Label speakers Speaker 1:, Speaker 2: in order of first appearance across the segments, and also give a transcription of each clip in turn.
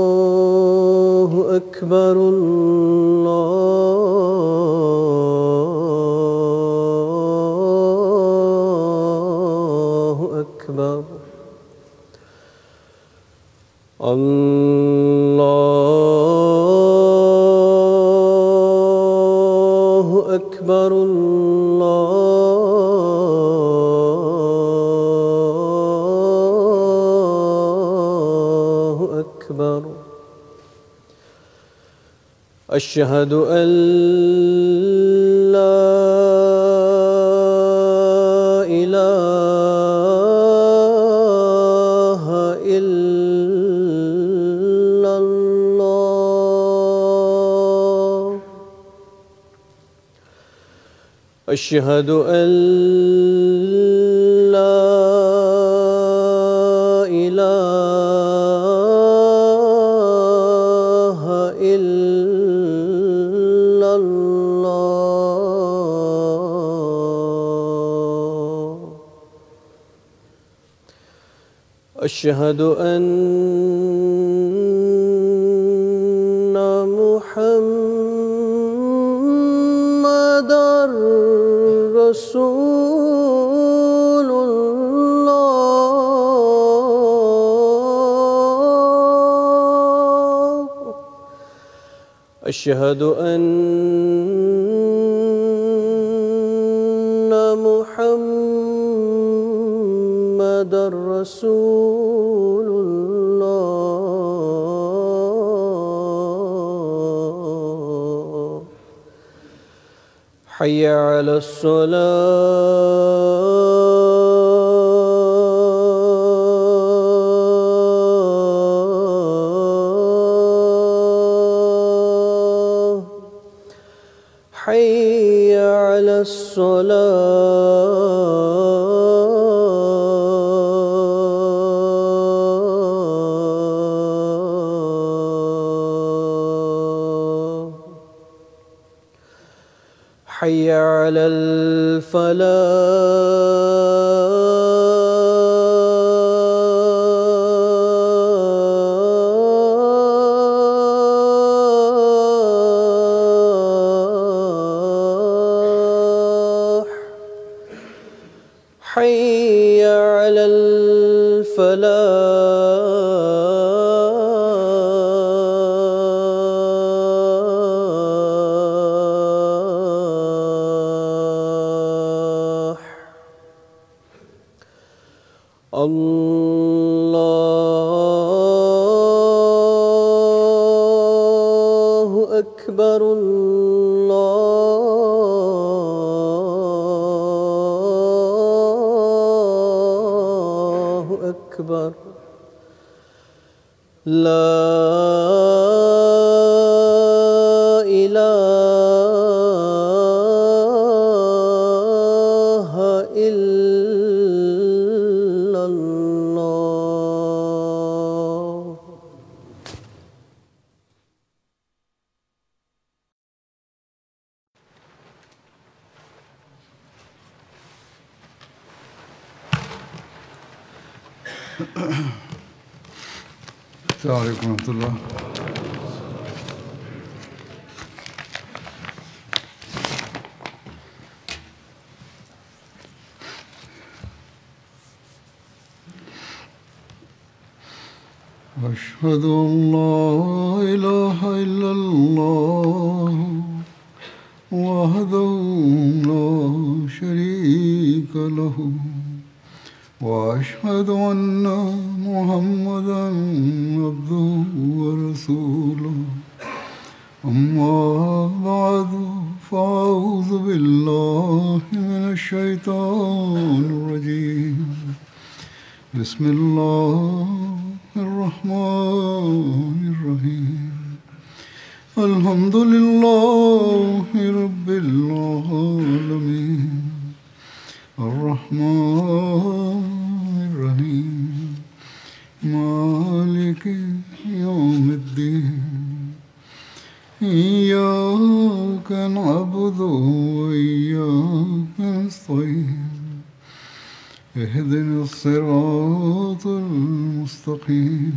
Speaker 1: الله أكبر الله أكبر الله أكبر الله أكبر أشهد أن لا إله إلا الله أشهد أن لا إله إلا الله أشهد أن محمدًا رسول الله أشهد أن محمدًا رسول الله حي على الصلاة حي على الصلاة حي على الفلاح حي على الفلاح الله أكبر الله أكبر لا إله إلا الله
Speaker 2: السلام عليكم ورحمة الله. أشهد أن لا إله إلا الله وحده لا شريك له وأشهد أن محمدًا عبده ورسوله أما بعد فأعوذ بالله من الشيطان الرجيم بسم الله الرحمن الرحيم الحمد لله رب العالمين الرحمن الرحيم مالك يوم الدين إياك نعبد وإياك نستعين اهدنا الصراط المستقيم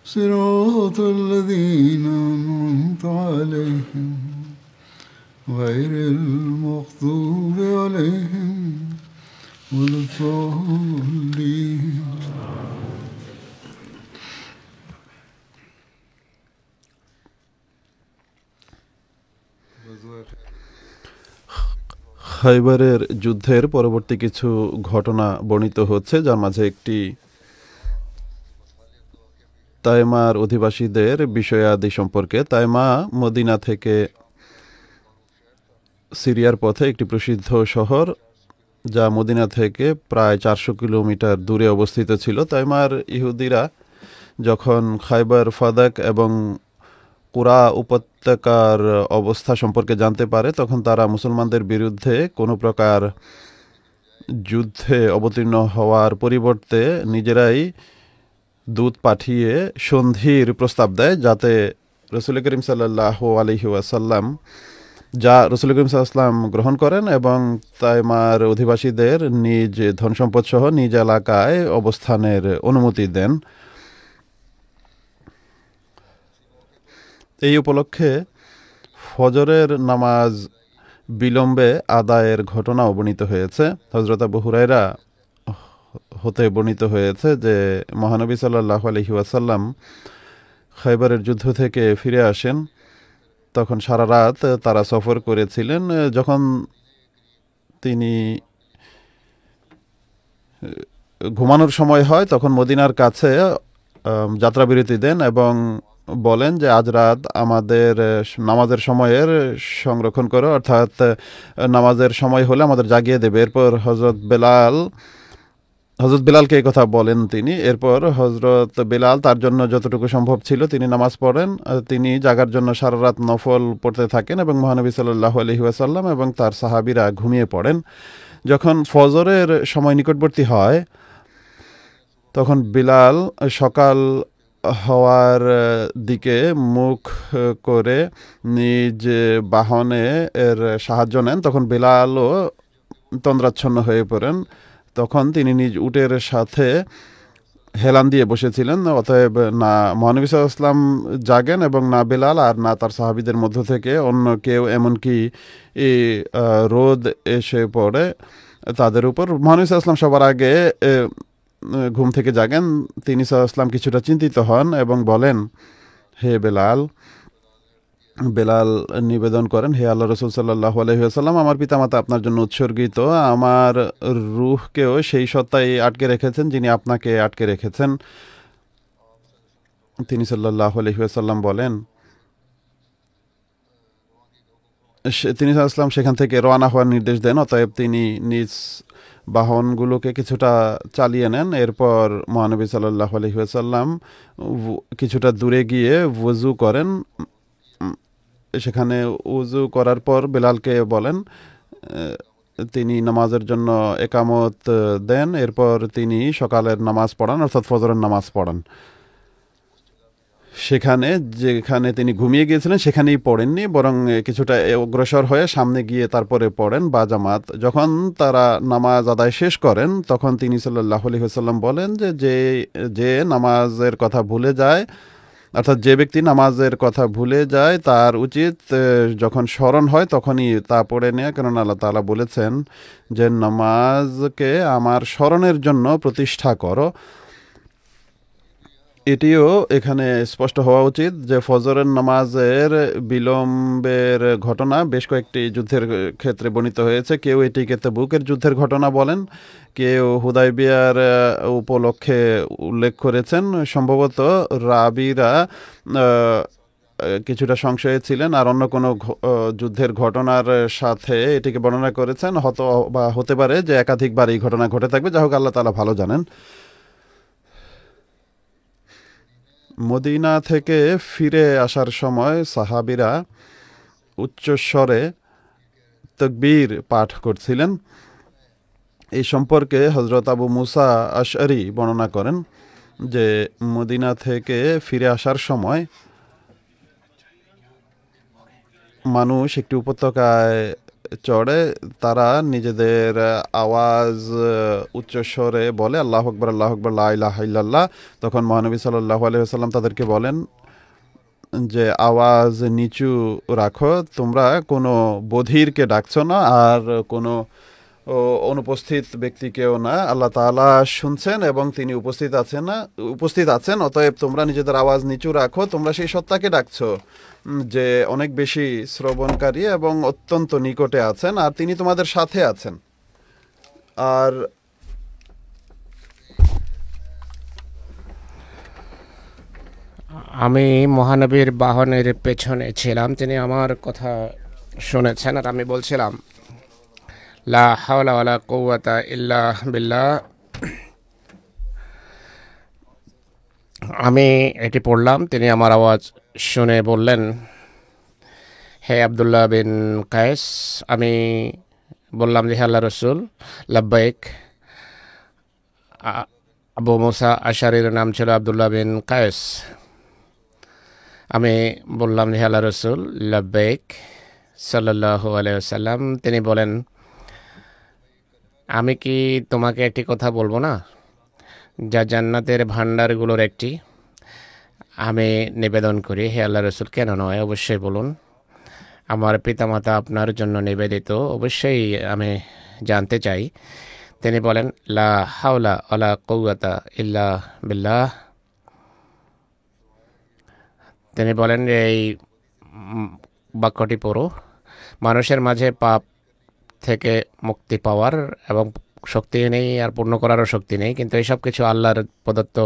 Speaker 2: صراط الذين أنعمت عليهم غير المغضوب عليهم ولا الضالين.
Speaker 3: খাইবারের যুদ্ধের পরবর্তী কিছু ঘটনা বর্ণিত হচ্ছে, যার মাঝে একটি তাইমার অধিবাসীদের বিষয়াদি সম্পর্কে। তাইমা মদিনা থেকে সিরিয়ার পথে একটি প্রসিদ্ধ শহর, যা মদিনা থেকে প্রায় 400 কিলোমিটার দূরে অবস্থিত ছিল। তাইমার ইহুদিরা যখন খাইবার, ফাদাক এবং কুরা উপত্যকার অবস্থা সম্পর্কে জানতে পারে, তখন তারা মুসলমানদের বিরুদ্ধে কোনো প্রকার যুদ্ধে অবতীর্ণ হওয়ার পরিবর্তে নিজেরাই দূত পাঠিয়ে সন্ধির প্রস্তাব দেয়, যাতে রসুল করিম সাল্লাল্লাহু আলাইহি ওয়াসাল্লাম রসুল করিম সাল্লাম গ্রহণ করেন এবং তাইমার অধিবাসীদের নিজ ধনসম্পদ সহ নিজ এলাকায় অবস্থানের অনুমতি দেন। এই উপলক্ষে ফজরের নামাজ বিলম্বে আদায়ের ঘটনা বর্ণিত হয়েছে। হযরত আবু হুরায়রা হতে বর্ণিত হয়েছে যে মহানবী সাল্লাল্লাহু আলাইহি ওয়াসাল্লাম খাইবারের যুদ্ধ থেকে ফিরে আসেন। তখন সারা রাত তারা সফর করেছিলেন। যখন তিনি ঘুমানোর সময় হয়, তখন মদিনার কাছে যাত্রাবিরতি দেন এবং বলেন যে আজ রাত আমাদের নামাজের সময়ের সংরক্ষণ করো, অর্থাৎ নামাজের সময় হলে আমাদের জাগিয়ে দেবে। এরপর হজরত বেলালকে এই কথা বলেন তিনি। এরপর হজরত বেলাল তার জন্য যতটুকু সম্ভব ছিল তিনি নামাজ পড়েন। তিনি জাগার জন্য সারা রাত নফল পড়তে থাকেন এবং মহানবী সাল্লাল্লাহু আলাইহি ওয়াসাল্লাম এবং তার সাহাবীরা ঘুমিয়ে পড়েন। যখন ফজরের সময় নিকটবর্তী হয়, তখন বিলাল সকাল হওয়ার দিকে মুখ করে নিজ বাহনে এর সাহায্য নেন। তখন বিলালও তন্দ্রাচ্ছন্ন হয়ে পড়েন। তখন তিনি নিজ উটের সাথে হেলান দিয়ে বসেছিলেন। অতএব না মহানবী সাল্লাল্লাহু আলাইহি ওয়াসাল্লাম জাগেন এবং না বেলাল আর না তার সাহাবীদের মধ্য থেকে অন্য কেউ, এমনকি রোদ এসে পড়ে তাদের উপর। মহানবী সাল্লাল্লাহু আলাইহি ওয়াসাল্লাম সবার আগে ঘুম থেকে জাগেন। তিনি সাল্লাল্লাহু আলাইহি ওয়াসাল্লাম কিছুটা চিন্তিত হন এবং বলেন, হে বেলাল। বেলাল নিবেদন করেন, হে আল্লাহ রসুল সাল্লাল্লাহু আলাইহি ওয়াসাল্লাম, আমার পিতামাতা আপনার জন্য উৎসর্গিত। আমার রূহকেও সেই সত্তাই আটকে রেখেছেন যিনি আপনাকে আটকে রেখেছেন। তিনি সাল্লাল্লাহু আলাইহি ওয়াসাল্লাম বলেন, তিনি সাল্লাল্লাহু আলাইহি ওয়াসাল্লাম সেখান থেকে রওনা হওয়ার নির্দেশ দেন। অতএব তিনি নিজ বাহনগুলোকে কিছুটা চালিয়ে নেন। এরপর মহানবী সাল্লাল্লাহু আলাইহি ওয়াসাল্লাম কিছুটা দূরে গিয়ে ওযু করেন। সেখানে উযু করার পর বেলালকে বলেন, তিনি নামাজের জন্য একামত দেন। এরপর তিনি সকালের নামাজ পড়ান, অর্থাৎ ফজরের নামাজ পড়ান। যেখানে তিনি ঘুমিয়ে গিয়েছিলেন সেখানেই পড়েননি, বরং কিছুটা অগ্রসর হয়ে সামনে গিয়ে তারপরে পড়েন বা জামাত। যখন তারা নামাজ আদায় শেষ করেন, তখন তিনি সাল্লাল্লাহু আলাইহি ওয়াসাল্লাম বলেন যে নামাজের কথা ভুলে যায়, অর্থাৎ যে ব্যক্তি নামাজের কথা ভুলে যায় তার উচিত যখন স্মরণ হয় তখনই তা পড়ে নেয়া, কেননা আল্লাহ তাআলা বলেছেন যে নামাজকে আমার স্মরণের জন্য প্রতিষ্ঠা করো। এটিও এখানে স্পষ্ট হওয়া উচিত যে ফজরের নামাজের বিলম্বের ঘটনা বেশ কয়েকটি যুদ্ধের ক্ষেত্রে বর্ণিত হয়েছে। কেউ এটিকে তাবুকের যুদ্ধের ঘটনা বলেন, কেউ হুদায়বিয়ার উপলক্ষে উল্লেখ করেছেন। সম্ভবত রাবিরা কিছুটা সংশয়ে ছিলেন আর অন্য কোনো যুদ্ধের ঘটনার সাথে এটিকে বর্ণনা করেছেন। হতে পারে যে একাধিকবার এই ঘটনা ঘটে থাকবে। যাই হোক, আল্লাহ তাআলা ভালো জানেন। মদিনা থেকে ফিরে আসার সময় সাহাবীরা উচ্চস্বরে তাকবীর পাঠ করছিলেন। এই সম্পর্কে হযরত আবু মুসা আশআরী বর্ণনা করেন যে মদিনা থেকে ফিরে আসার সময় মানুষ একটি উপত্যকায় চড়ে তারা নিজেদের আওয়াজ উচ্চস্বরে বলে আল্লাহু আকবার আল্লাহু আকবার লা ইলাহা ইল্লাল্লাহ। তখন মহানবী সাল্লাল্লাহু আলাইহি ওয়াসাল্লাম তাদেরকে বলেন যে আওয়াজ নিচু রাখো, তোমরা কোনো বধিরকে ডাকছো না আর কোনো অনুপস্থিত ব্যক্তিকেও না। আল্লাহ তাআলা শুনছেন এবং তিনি উপস্থিত আছেন, অতএব তোমরা নিজেদের আওয়াজ নিচু রাখো। তোমরা সেই সত্তাকে ডাকছো যে অনেক বেশি শ্রবণকারী এবং অত্যন্ত নিকটে আছেন, আর তিনি তোমাদের সাথে আছেন। আর
Speaker 4: আমি মহানবীর বাহনের পেছনে ছিলাম, তিনি আমার কথা শুনেছেন, আর আমি বলছিলাম লা হাওলা ওয়ালা কুওয়াতা ইল্লা বিল্লাহ। আমি এটি পড়লাম, তিনি আমার আওয়াজ শুনে বললেন, হে আব্দুল্লাহ বিন কায়েস। আমি বললাম যে হে আল্লাহ রসুল, লাব্বাইক। আবু মুসা আশারির নাম ছিল আব্দুল্লাহ বিন কায়েস। আমি বললাম হে আল্লাহ রসুল, লাব্বাইক সাল্লাল্লাহু আলাইহি ওয়াসাল্লাম। তিনি বলেন, আমি কি তোমাকে একটি কথা বলবো না, যা জান্নাতের ভাণ্ডারগুলোর একটি? আমি নিবেদন করি, হে আল্লাহ রসুল, কেন নয়, অবশ্যই বলুন। আমার পিতামাতা আপনার জন্য নিবেদিত, অবশ্যই আমি জানতে চাই। তিনি বলেন, লা হাওলা ওয়ালা কুওয়াতা ইল্লা বিল্লাহ। তিনি বলেন, এই বাক্যটি পড়ো, মানুষের মাঝে পাপ থেকে মুক্তি পাওয়ার এবং শক্তি নেই, আর পূর্ণ করারও শক্তি নেই, কিন্তু এই সব কিছু আল্লাহর প্রদত্ত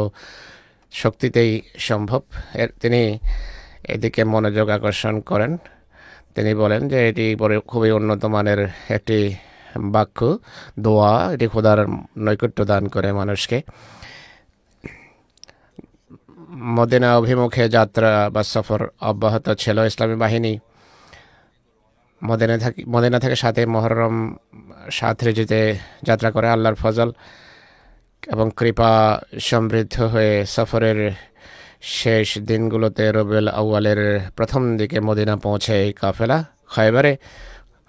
Speaker 4: শক্তিতেই সম্ভব। তিনি এদিকে মনোযোগ আকর্ষণ করেন। তিনি বলেন যে এটি খুবই উন্নত মানের একটি বাক্য, দোয়া, এটি খোদার নৈকট্য দান করে মানুষকে। মদিনা অভিমুখে যাত্রা বা সফর অব্যাহত ছিল। ইসলামী বাহিনী মদিনা থেকে 7 মুহররম 7 হিজরিতে যাত্রা করে। আল্লাহর ফজল এবং কৃপা সমৃদ্ধ হয়ে সফরের শেষ দিনগুলোতে রবিউল আউয়ালের প্রথম দিকে মদিনা পৌঁছে এই কাফেলা। খায়বারে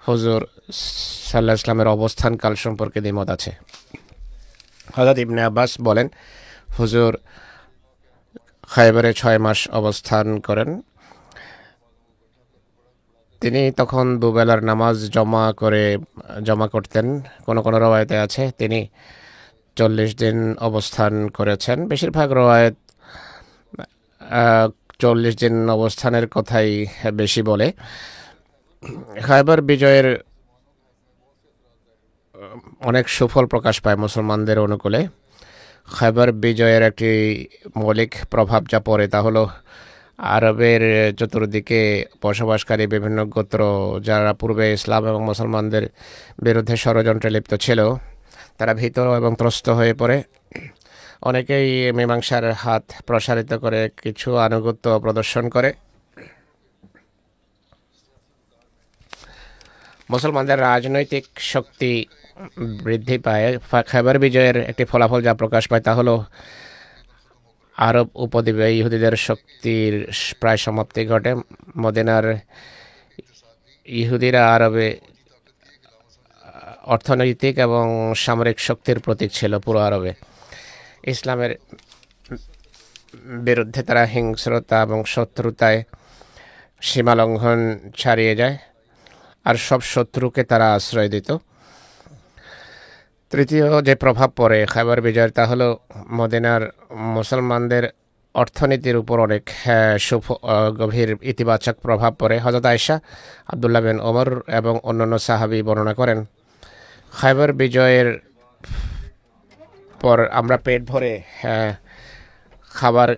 Speaker 4: হুজুর সাল্লাল্লাহু আলাইহি ওয়াসাল্লামের অবস্থানকাল সম্পর্কে দ্বিমত আছে। হযরত ইবনে আব্বাস বলেন, হুজুর খায়বারে 6 মাস অবস্থান করেন। তিনি তখন দুবেলার নামাজ জমা করতেন। কোনো কোনো রওয়ায়েতে আছে তিনি 40 দিন অবস্থান করেছেন। বেশিরভাগ রওয়ায়েত 40 দিন অবস্থানের কথাই বেশি বলে। খায়বার বিজয়ের অনেক সুফল প্রকাশ পায় মুসলমানদের অনুকূলে। খায়বার বিজয়ের একটি মৌলিক প্রভাব যা পড়ে তা হলো আরবের চতুর্দিকে বসবাসকারী বিভিন্ন গোত্র, যারা পূর্বে ইসলাম এবং মুসলমানদের বিরুদ্ধে ষড়যন্ত্রে লিপ্ত ছিল, তারা ভীত এবং ত্রস্ত হয়ে পড়ে। অনেকেই মীমাংসার হাত প্রসারিত করে কিছু আনুগত্য প্রদর্শন করে। মুসলমানদের রাজনৈতিক শক্তি বৃদ্ধি পায়। খায়বার বিজয়ের একটি ফলাফল যা প্রকাশ পায় তা হলো আরব উপদ্বীপে ইহুদিদের শক্তির প্রায় সমাপ্তি ঘটে। মদিনার ইহুদিরা আরবে অর্থনৈতিক এবং সামরিক শক্তির প্রতীক ছিল পুরো আরবে। ইসলামের বিরুদ্ধে তারা হিংস্রতা এবং শত্রুতায় সীমালঙ্ঘন ছাড়িয়ে যায়, আর সব শত্রুকে তারা আশ্রয় দিত। তৃতীয় যে প্রভাব পড়ে খায়বার বিজয়ের তা হলো মদিনার মুসলমানদের অর্থনীতির উপর অনেক গভীর ইতিবাচক প্রভাব পড়ে। হযরত আয়েশা, আব্দুল্লাহ বিন ওমর এবং অন্যান্য সাহাবী বর্ণনা করেন, খায়বার বিজয়ের পর আমরা পেট ভরে খাবার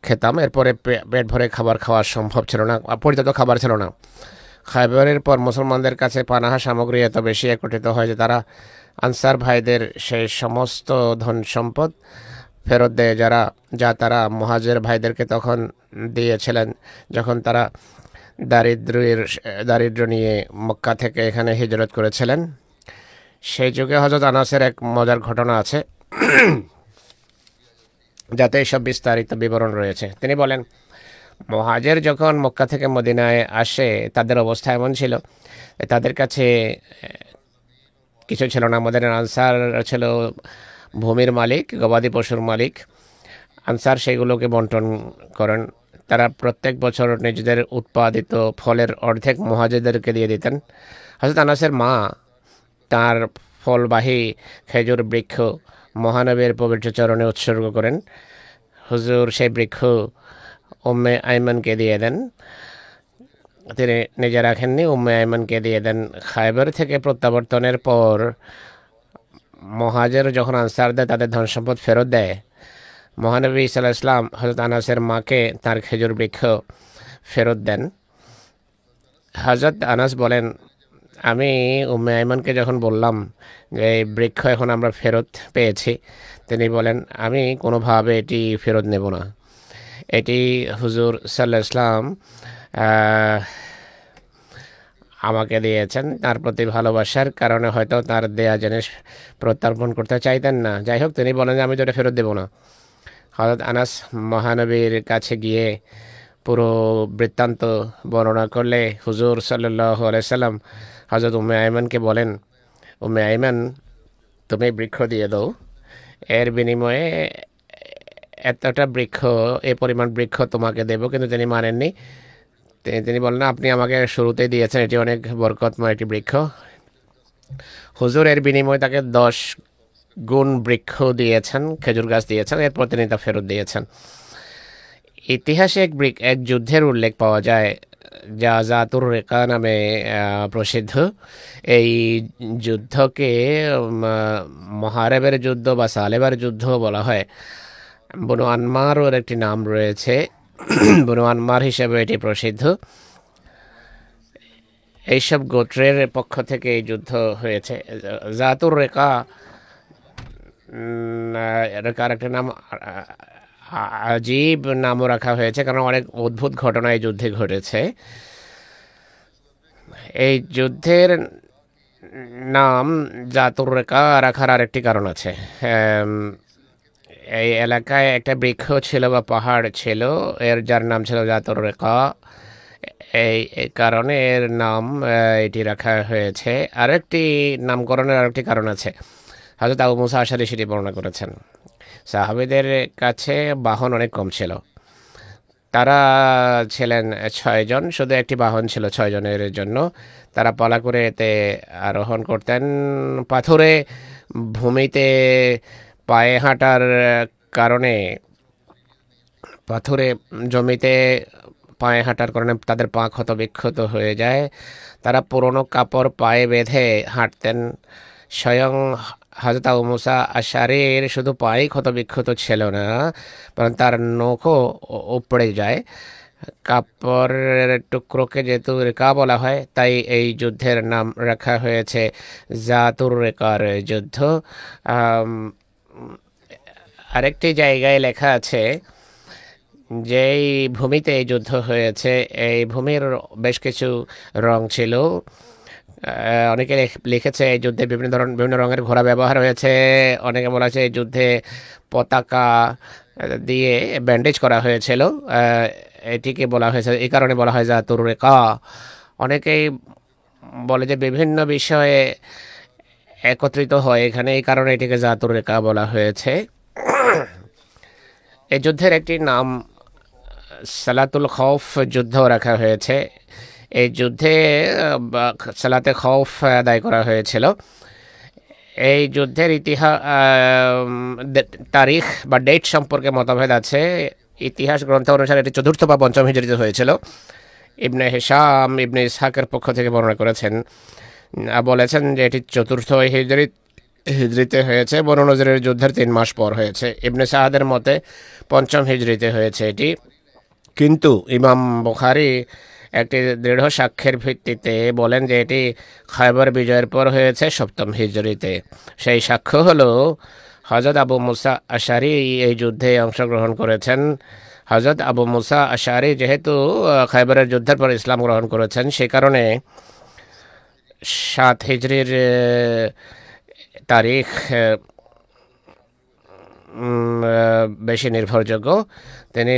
Speaker 4: খেতাম। এরপরে পেট ভরে খাবার খাওয়া সম্ভব ছিল না, পর্যাপ্ত খাবার ছিল না। খায়বারের পর মুসলমানদের কাছে পানাহা সামগ্রী এত বেশি একত্রিত হয় যে তারা আনসার ভাইদের সেই সমস্ত ধন সম্পদ ফেরত দেয় যা তারা মুহাজির ভাইদেরকে তখন দিয়েছিলেন যখন তারা দারিদ্র্য নিয়ে মক্কা থেকে এখানে হিজরত করেছিলেন। সেই যুগে হযরত আনাসের এক মজার ঘটনা আছে যাতে এসব বিস্তারিত বিবরণ রয়েছে। তিনি বলেন, মুহাজির যখন মক্কা থেকে মদিনায় আসে তাদের অবস্থা এমন ছিল, তাদের কাছে কিছু ছিল না। আমাদের আনসার ছিল ভূমির মালিক, গবাদি পশুর মালিক। আনসার সেগুলোকে বন্টন করেন। তারা প্রত্যেক বছর নিজেদের উৎপাদিত ফলের অর্ধেক মুহাজিরদেরকে দিয়ে দিতেন। হযরত আনাসের মা তার ফলবাহী খেজুর বৃক্ষ মহানবীর পবিত্র চরণে উৎসর্গ করেন। হুজুর সেই বৃক্ষ উম্মে আইমানকে দিয়ে দেন। তিনি নিজে রাখেননি, উম্মে আইমানকে দিয়ে দেন। খায়বার থেকে প্রত্যাবর্তনের পর মুহাজির যখন আনসারদের তাদের ধন সম্পদ ফেরত দেয়, মহানবী সাল্লাল্লাহু আলাইহি ওয়াসাল্লাম হযরত আনাসের মাকে তার খেজুর বৃক্ষ ফেরত দেন। হযরত আনাস বলেন, আমি উম্মে আইমানকে যখন বললাম যে এই বৃক্ষ এখন আমরা ফেরত পেয়েছি, তিনি বলেন আমি কোনোভাবে এটি ফেরত নেব না। এটি হুজুর সাল্লাল্লাহু আলাইহি ওয়াসাল্লাম আমাকে দিয়েছেন, তার প্রতি ভালোবাসার কারণে হয়তো তার দেয়া জিনিস প্রত্যার্পণ করতে চাইতেন না। যাই হোক, তিনি বলেন যে আমি তো এটা ফেরত দেব না। হযরত আনাস মহানবীর কাছে গিয়ে পুরো বৃত্তান্ত বর্ণনা করলে হুজুর সাল্লাল্লাহু আলাইহি সাল্লাম হযরত উম্মে আইমানকে বলেন, উম্মে আইমান তুমি বৃক্ষ দিয়ে দাও, এর বিনিময়ে এতটা বৃক্ষ, এ পরিমাণ বৃক্ষ তোমাকে দেব। কিন্তু তিনি মানেননি। তিনি বলেন, আপনি আমাকে শুরুতেই দিয়েছেন, এটি অনেক বরকতময় একটি বৃক্ষ। হুজুর এর বিনিময়ে তাকে 10 গুণ বৃক্ষ দিয়েছেন, খেজুর গাছ দিয়েছেন। এরপর তিনি তা ফেরত দিয়েছেন। ইতিহাসে এক যুদ্ধের উল্লেখ পাওয়া যায় যা জাতুর রেকা নামে প্রসিদ্ধ। এই যুদ্ধকে মহারেবের যুদ্ধ বা সালেবার যুদ্ধ বলা হয়। বনু আনমারও একটি নাম রয়েছে, বনু আনমার হিসেবে এটি প্রসিদ্ধ। এইসব গোত্রের পক্ষ থেকে এই যুদ্ধ হয়েছে। জাতুর রেকা রেকার একটা নাম আজীব নামও রাখা হয়েছে, কারণ অনেক অদ্ভুত ঘটনা এই যুদ্ধে ঘটেছে। এই যুদ্ধের নাম জাতুর রেকা রাখার আরেকটি কারণ আছে। এই এলাকায় একটা বৃক্ষ ছিল বা পাহাড় ছিল, যার নাম ছিল জাতুর রেকা। এই কারণে এর নাম এটি রাখা হয়েছে। আরেকটি নামকরণের আরেকটি কারণ আছে। হযরত আবু মুসা আশআরী সেটি বর্ণনা করেছেন। সাহাবীদের কাছে বাহন অনেক কম ছিল। তারা ছিলেন 6 জন, শুধু একটি বাহন ছিল 6 জনের জন্য। তারা পালা করে এতে আরোহণ করতেন। পাথুরে ভূমিতে পায়ে হাঁটার কারণে, পাথুরে জমিতে পায়ে হাঁটার কারণে তাদের পা ক্ষত বিক্ষত হয়ে যায়। তারা পুরনো কাপড় পায়ে বেঁধে হাঁটতেন। স্বয়ং হযরত আবু মুসা আশআরীর শুধু পায়ে ক্ষত বিক্ষত ছিল না, বরং তার নখও উপড়ে যায়। কাপড়ের টুকরোকে যেহেতু রেকা বলা হয়, তাই এই যুদ্ধের নাম রাখা হয়েছে জাতুর রেকার যুদ্ধ। আরেকটি জায়গায় লেখা আছে যেই ভূমিতে এই যুদ্ধ হয়েছে, এই ভূমির বেশ কিছু রং ছিল। অনেকে লিখেছে এই যুদ্ধে বিভিন্ন রঙের ঘোড়া ব্যবহার হয়েছে। অনেকে বলা হয়েছে এই যুদ্ধে পতাকা দিয়ে ব্যান্ডেজ করা হয়েছিল। এটিকে বলা হয়েছে, এই কারণে বলা হয় জাতুর রেকা। অনেকেই বলে যে বিভিন্ন বিষয়ে একত্রিত হয় এখানে, এই কারণে এটিকে জাতুর রেকা বলা হয়েছে। এই যুদ্ধের একটি নাম সালাতুল খৌফ যুদ্ধ রাখা হয়েছে। এই যুদ্ধে সালাতে খৌফ আদায় করা হয়েছিল। এই যুদ্ধের তারিখ বা ডেট সম্পর্কে মতভেদ আছে। ইতিহাস গ্রন্থ অনুসারে এটি 4র্থ বা 5ম হিজরিতে হয়েছিল। ইবনে হিশাম ইবনে ইসহাকের পক্ষ থেকে বর্ণনা করেছেন, বলেছেন যে এটি 4র্থ হিজরিতে হয়েছে। বনু নজরের যুদ্ধের 3 মাস পর হয়েছে। ইবনে সাআদের মতে 5ম হিজরিতে হয়েছে এটি। কিন্তু ইমাম বুখারী একটি দৃঢ় সাক্ষ্যের ভিত্তিতে বলেন যে এটি খায়বার বিজয়ের পর হয়েছে 7ম হিজরিতে। সেই সাক্ষ্য হলো হযরত আবু মুসা আশআরী এই যুদ্ধে অংশগ্রহণ করেছেন। হযরত আবু মুসা আশআরী যেহেতু খায়বারের যুদ্ধের পর ইসলাম গ্রহণ করেছেন, সে কারণে 7 হিজরির তারিখ বেশি নির্ভরযোগ্য। তিনি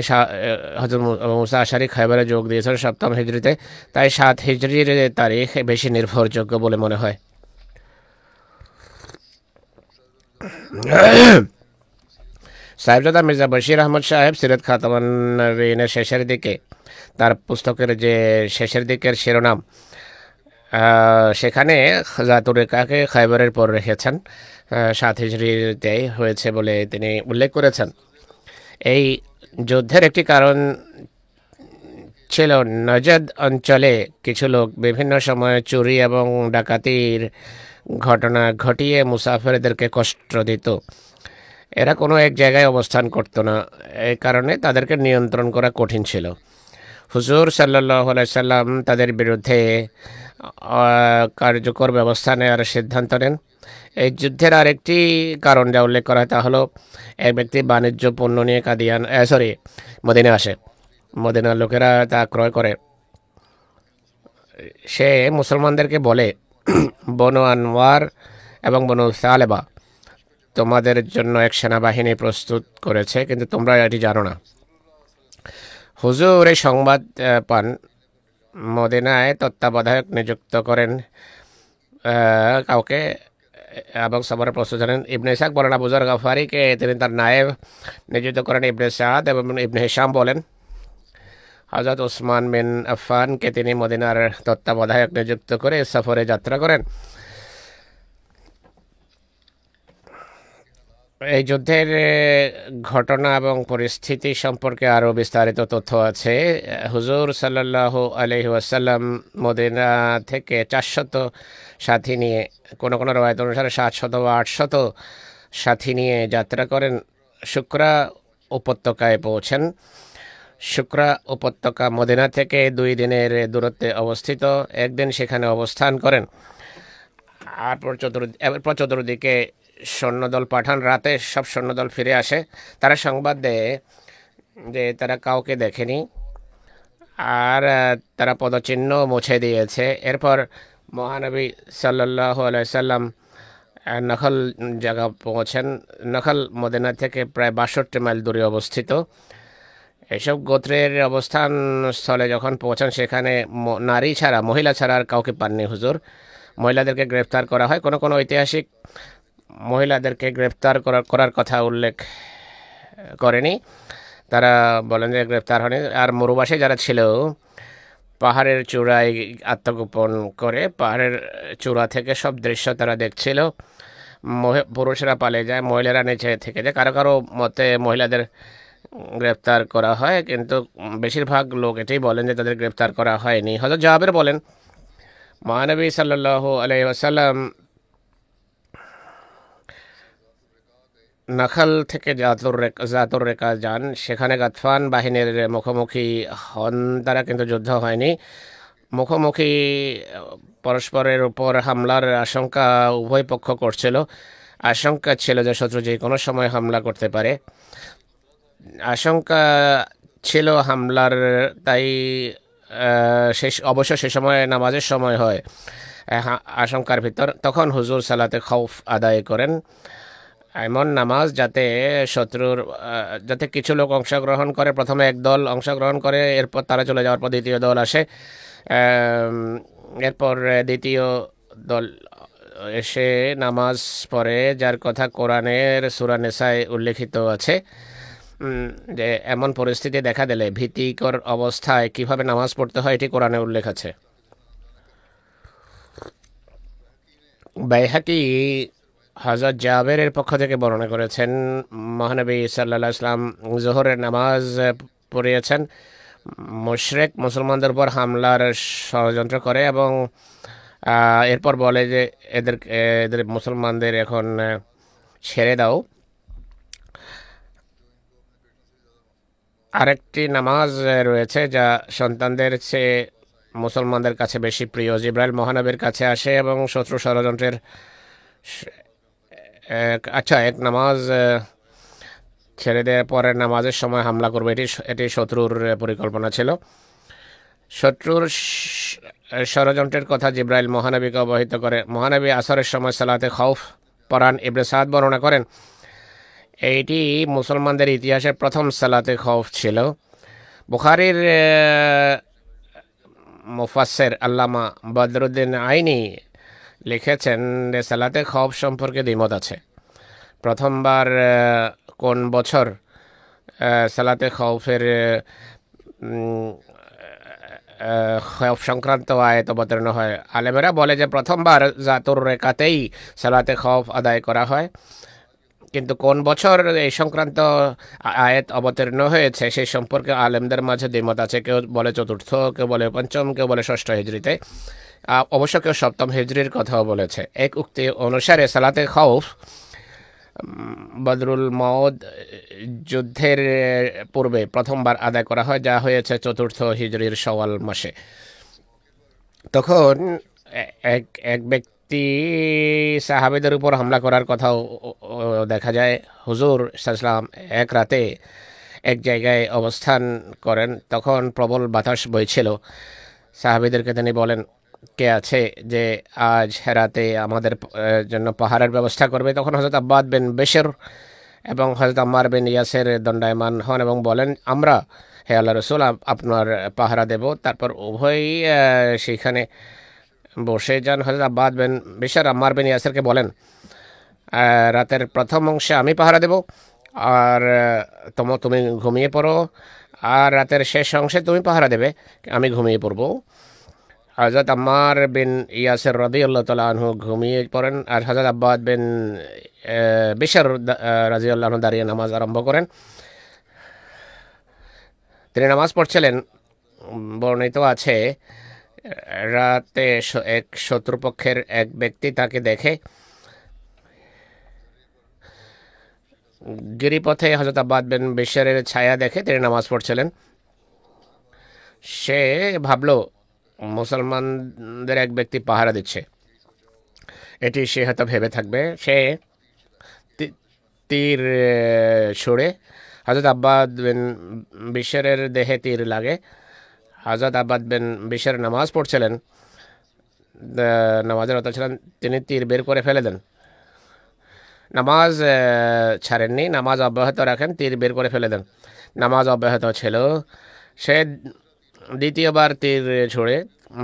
Speaker 4: হযরত মুসা আশআরী খায়বারে যোগ দিয়েছেন 7ম হিজরিতে, তাই 7 হিজরির তারিখ বেশি নির্ভরযোগ্য বলে মনে হয়। সাহেবজাদা মির্জা বশির আহমদ সাহেব সিরাত খাতামান নবীনের শেষের দিকে, তার পুস্তকের যে শেষের দিকের শিরোনাম, সেখানে জাতুর রেখাকে খায়বারের পর রেখেছেন, 7 হিজরিতে হয়েছে বলে তিনি উল্লেখ করেছেন। এই যুদ্ধের একটি কারণ ছিল নজদ অঞ্চলে কিছু লোক বিভিন্ন সময়ে চুরি এবং ডাকাতির ঘটনা ঘটিয়ে মুসাফিরদেরকে কষ্ট দিত। এরা কোনো এক জায়গায় অবস্থান করত না, এই কারণে তাদেরকে নিয়ন্ত্রণ করা কঠিন ছিল। হুজুর সাল্লাল্লাহু আলাইহি সাল্লাম তাদের বিরুদ্ধে কার্যকর ব্যবস্থা নেওয়ার সিদ্ধান্ত নেন। এই যুদ্ধের আরেকটি কারণ যা উল্লেখ করা হয় তা হলো, এক ব্যক্তি বাণিজ্য পণ্য নিয়ে মদিনা আসে। মদিনার লোকেরা তা ক্রয় করে। সে মুসলমানদেরকে বলে, বনু আনওয়ার এবং বনু সালেবা তোমাদের জন্য এক সেনাবাহিনী প্রস্তুত করেছে, কিন্তু তোমরা এটি জানো না। হুজুর এই সংবাদ পান, মদিনায় তত্ত্বাবধায়ক নিযুক্ত করেন কাউকে এবং সবার প্রস্তুত জানেন। ইবনে ইসহাক বলেন, আবু যর গফারিকে তিনি তার নায়েব নিযুক্ত করেন। ইবনে সাদ এবং ইবনে হিশাম বলেন, হযরত ওসমান বিন আফফানকে তিনি মদিনার তত্ত্বাবধায়ক নিযুক্ত করে সফরে যাত্রা করেন। এই যুদ্ধের ঘটনা এবং পরিস্থিতি সম্পর্কে আরও বিস্তারিত তথ্য আছে। হুজুর সাল্লাল্লাহু আলাইহি ওয়াসাল্লাম মদিনা থেকে 400 সাথী নিয়ে, কোনো কোনো রওয়ায়াত অনুসারে 700 বা 800 সাথী নিয়ে যাত্রা করেন। শুকরা উপত্যকায় পৌঁছেন। শুকরা উপত্যকা মদিনা থেকে 2 দিনের দূরত্বে অবস্থিত। একদিন সেখানে অবস্থান করেন। এরপর চতুর্দিকে সৈন্যদল পাঠান। রাতে সব সৈন্যদল ফিরে আসে। তারা সংবাদ দেয় যে তারা কাউকে দেখেনি আর তারা পদচিহ্ন মুছে দিয়েছে। এরপর মহানবী সাল্লাল্লাহু আলাইহি সাল্লাম নখল জায়গা পৌঁছেন। নখল মদিনা থেকে প্রায় 62 মাইল দূরে অবস্থিত। এসব গোত্রের অবস্থান স্থলে যখন পৌঁছান, সেখানে মহিলা ছাড়া আর কাউকে পাননি হুজুর। মহিলাদেরকে গ্রেফতার করা হয়। কোনো কোনো ঐতিহাসিক মহিলাদেরকে গ্রেফতার করার কথা উল্লেখ করেনি। তারা বলেন যে গ্রেফতার হয়নি। আর মরুবাসী যারা ছিল, পাহাড়ের চূড়ায় আত্মগোপন করে পাহাড়ের চূড়া থেকে সব দৃশ্য তারা দেখছিল। পুরুষরা পালিয়ে যায়, মহিলারা নিচে থেকে যায়। কারো কারো মতে মহিলাদের গ্রেফতার করা হয়, কিন্তু বেশিরভাগ লোক এটাই বলেন যে তাদের গ্রেফতার করা হয়নি। হযরত জাবের বলেন, মহানবী সাল্লাল্লাহু আলাইহি ওয়াসাল্লাম নখল থেকে জাতুর রেখা যান। সেখানে গাতফান বাহিনীর মুখোমুখি হন তারা, কিন্তু যুদ্ধ হয়নি। মুখোমুখি পরস্পরের উপর হামলার আশঙ্কা উভয় পক্ষ করছিল। আশঙ্কা ছিল যে শত্রু যে কোনো সময় হামলা করতে পারে। আশঙ্কা ছিল হামলার, তাই অবশ্য সে সময় নামাজের সময় হয় আশঙ্কার ভিতর। তখন হুজুর সালাতে খৌফ আদায় করেন, এমন নামাজ যাতে কিছু লোক অংশগ্রহণ করে। প্রথমে এক দল অংশগ্রহণ করে, এরপর তারা চলে যাওয়ার পর দ্বিতীয় দল আসে। এরপর দ্বিতীয় দল এসে নামাজ পড়ে, যার কথা কোরআনের সূরা নিসায় উল্লেখিত আছে যে এমন পরিস্থিতি দেখা দিলে ভীতিকর অবস্থায় কিভাবে নামাজ পড়তে হয় এটি কোরআনে উল্লেখ আছে। বাইহাকি হযরত জাবেরের পক্ষ থেকে বর্ণনা করেছেন, মহানবী সাল্লাল্লাহু আলাইহি ওয়াসাল্লাম যোহরের নামাজ পড়িয়েছেন। মুশরিক মুসলমানদের উপর হামলার ষড়যন্ত্র করে এবং এরপর বলে যে এদের মুসলমানদের এখন ছেড়ে দাও। আরেকটি নামাজ রয়েছে যা সন্তানদের চেয়ে মুসলমানদের কাছে বেশি প্রিয়। জিবরাইল মহানবীর কাছে আসে এবং শত্রু ষড়যন্ত্রের এক নামাজ ছেড়ে দেওয়ার পরে নামাজের সময় হামলা করবে, এটি শত্রুর পরিকল্পনা ছিল। শত্রুর ষড়যন্ত্রের কথা জিবরাইল মহানবীকে অবহিত করে। মহানবী আসরের সময় সালাতে খৌফ পড়ান। ইবনে সাদ বর্ণনা করেন, এইটি মুসলমানদের ইতিহাসের প্রথম সালাতে খৌফ ছিল। বুখারীর মুফাসসির আল্লামা বদরুদ্দিন আইনি লিখেছেন যে সালাতে খৌফ সম্পর্কে দ্বিমত আছে। প্রথমবার কোন বছর সালাতে খৌফের খৌফ সংক্রান্ত আয়াত অবতীর্ণ হয়? আলেমেরা বলে যে প্রথমবার জাতুর রেকাতেই সালাতে খৌফ আদায় করা হয়, কিন্তু কোন বছর এই সংক্রান্ত আয়াত অবতীর্ণ হয়েছে সেই সম্পর্কে আলেমদের মাঝে দ্বিমত আছে। কেউ বলে চতুর্থ, কেউ বলে পঞ্চম, কেউ বলে ষষ্ঠ হিজরিতে, অবশ্য কেউ সপ্তম হিজরির কথাও বলেছে। এক উক্তি অনুসারে সালাতে খৌফ বদরুল মওদ যুদ্ধের পূর্বে প্রথমবার আদায় করা হয়, যা হয়েছে চতুর্থ হিজরির শাওয়াল মাসে। তখন এক ব্যক্তি সাহাবীদের উপর হামলা করার কথাও দেখা যায়। হুজুর সাল্লাল্লাহু এক রাতে এক জায়গায় অবস্থান করেন, তখন প্রবল বাতাস বইছিল। সাহাবীদেরকে তিনি বলেন, কে আছে যে আজ রাতে আমাদের জন্য পাহাড়ের ব্যবস্থা করবে? তখন হযরত আব্বাদ বিন বিশর এবং হযরত আম্মার বিন ইয়াসের দণ্ডায়মান হন এবং বলেন, আমরা হে আল্লাহ রাসূল আপনার পাহারা দেব। তারপর উভয়ই সেখানে বসে যান। হযরত আব্বাদ বিন বিশর আম্মার বিন ইয়াসেরকে বলেন, রাতের প্রথম অংশে আমি পাহারা দেব, আর তুমি ঘুমিয়ে পড়ো, আর রাতের শেষ অংশে তুমি পাহারা দেবে, আমি ঘুমিয়ে পড়ব। হযরত আম্মার বিন ইয়াসির রাদিয়াল্লাহু তাআলা আনহু ঘুমিয়ে পড়েন, আর হযরত আব্বাদ বিন বিশর রাদিয়াল্লাহু আনহু দাঁড়িয়ে নামাজ আরম্ভ করেন। তিনি নামাজ পড়ছিলেন। বর্ণিত আছে রাতে এক শত্রুপক্ষের এক ব্যক্তি তাকে দেখে গিরিপথে হযরত আব্বাদ বিন বিশরের ছায়া দেখে তিনি নামাজ পড়ছিলেন। সে ভাবলো মুসলমানদের এক ব্যক্তি পাহারা দিচ্ছে, এটি সে হয়তো ভেবে থাকবে। সে তীর ছুড়ে হযরত আব্বাদ বিন বিশরের দেহে তীর লাগে। হযরত আব্বাদ বিন বিশর নামাজ পড়ছিলেন, নামাজের রত ছিলেন, তিনি তীর বের করে ফেলে দেন। নামাজ ছাড়েননি, নামাজ অব্যাহত রাখেন, তীর বের করে ফেলে দেন। নামাজ অব্যাহত ছিল। সে দ্বিতীয়বার তীর ছুড়ে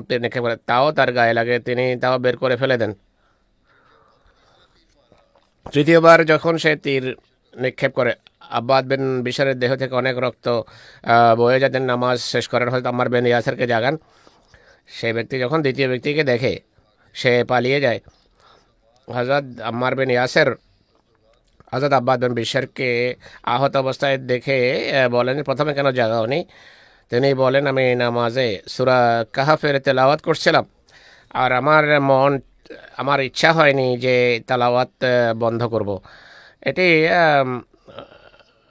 Speaker 4: তীর নিক্ষেপ করে, তাও তার গায়ে লাগে, তিনি তাও বের করে ফেলে দেন। তৃতীয়বার যখন সে তীর নিক্ষেপ করে, আব্বাদ বিন বিশরের দেহ থেকে অনেক রক্ত বয়ে যাতেন। নামাজ শেষ করেন, হয়তো আম্মার বিন ইয়াসিরকে জাগান। সেই ব্যক্তি যখন দ্বিতীয় ব্যক্তিকে দেখে, সে পালিয়ে যায়। হযরত আম্মার বিন ইয়াসির হযরত আব্বাদ বিন বিশরকে আহত অবস্থায় দেখে বলেন, প্রথমে কেন জাগাওনি? তিনি বলেন, আমি নামাজে সূরা কাহফের তেলাওয়াত করছিলাম, আর আমার ইচ্ছা হয়নি যে তেলাওয়াত বন্ধ করব। এটি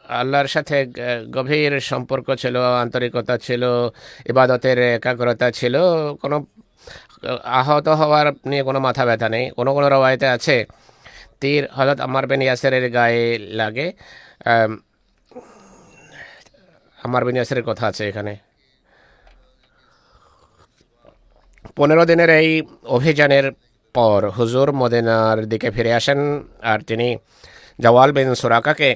Speaker 4: আল্লাহর সাথে গভীর সম্পর্ক ছিল, আন্তরিকতা ছিল, ইবাদতের একাগ্রতা ছিল, কোনো আহত হওয়ার নিয়ে কোনো মাথা ব্যথা নেই। কোনো কোনো রওয়ায়েতে আছে তীর হযরত আম্মার বিন ইয়াসিরের গায়ে লাগে। আম্মার বিন ইয়াসিরের কথা আছে এখানে। 15 দিনের এই অভিযানের পর হুজুর মদিনার দিকে ফিরে আসেন, আর তিনি জাওয়াল বিন সুরাকাকে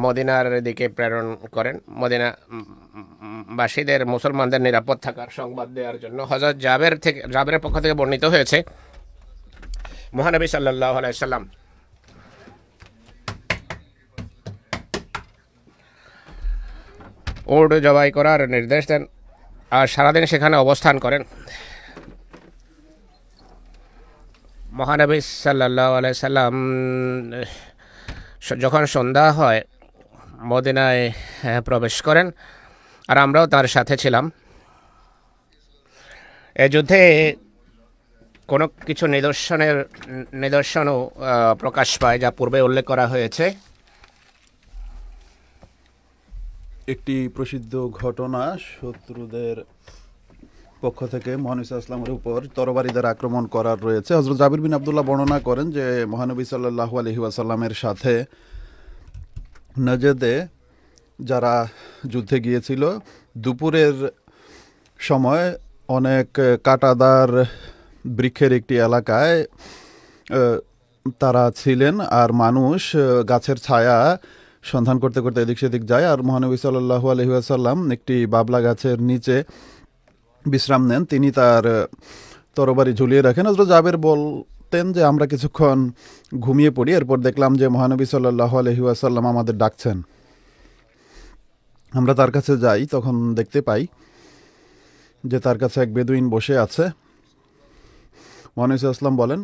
Speaker 4: মদিনার দিকে প্রেরণ করেন মদিনাবাসীদের মুসলমানদের নিরাপদ থাকার সংবাদ দেওয়ার জন্য। হযরত জাবেরের পক্ষ থেকে বর্ণিত হয়েছে, মহানবী সাল্লাল্লাহু আলাইহি সাল্লাম উট জবাই করার নির্দেশ দেন আর সারাদিন সেখানে অবস্থান করেন। মহানবী সাল্লাল্লাহু আলাইহি সাল্লাম যখন সন্ধ্যা হয় মদিনায় প্রবেশ করেন, আর আমরাও তার সাথে ছিলাম। এ যুদ্ধে কোনো কিছু নিদর্শনও প্রকাশ পায়, যা পূর্বে উল্লেখ করা হয়েছে।
Speaker 3: একটি প্রসিদ্ধ ঘটনা, শত্রুদের পক্ষ থেকে মহানবী সাল্লাল্লাহু উপর তরবারি দ্বারা আক্রমণ করার রয়েছে। হযরত জাবির বিন আব্দুল্লাহ বর্ণনা করেন যে মহানবী সাল্লাল্লাহু আলাইহি ওয়াসাল্লামের সাথে নজদে যারা যুদ্ধে গিয়েছিল, দুপুরের সময় অনেক কাঁটাদার বৃক্ষের একটি এলাকায় তারা ছিলেন, আর মানুষ গাছের ছায়া সন্ধান করতে করতে এদিক সেদিক যায়, আর মহানবী সাল্লাল্লাহু আলাইহি ওয়াসাল্লাম একটি বাবলা গাছের নিচে বিশ্রাম নেন। তিনি তার তরবারি ঝুলিয়ে রাখেন। হযরত জাবের বলতেন যে আমরা কিছুক্ষণ ঘুমিয়ে পড়ি, এরপর দেখলাম যে মহানবী সাল্লাল্লাহু আলাইহি ওয়াসাল্লাম আমাদের ডাকছেন। আমরা তার কাছে যাই, তখন দেখতে পাই যে তার কাছে এক বেদুইন বসে আছে। মহানবী সাল্লাল্লাহু আলাইহি ওয়াসাল্লাম বলেন,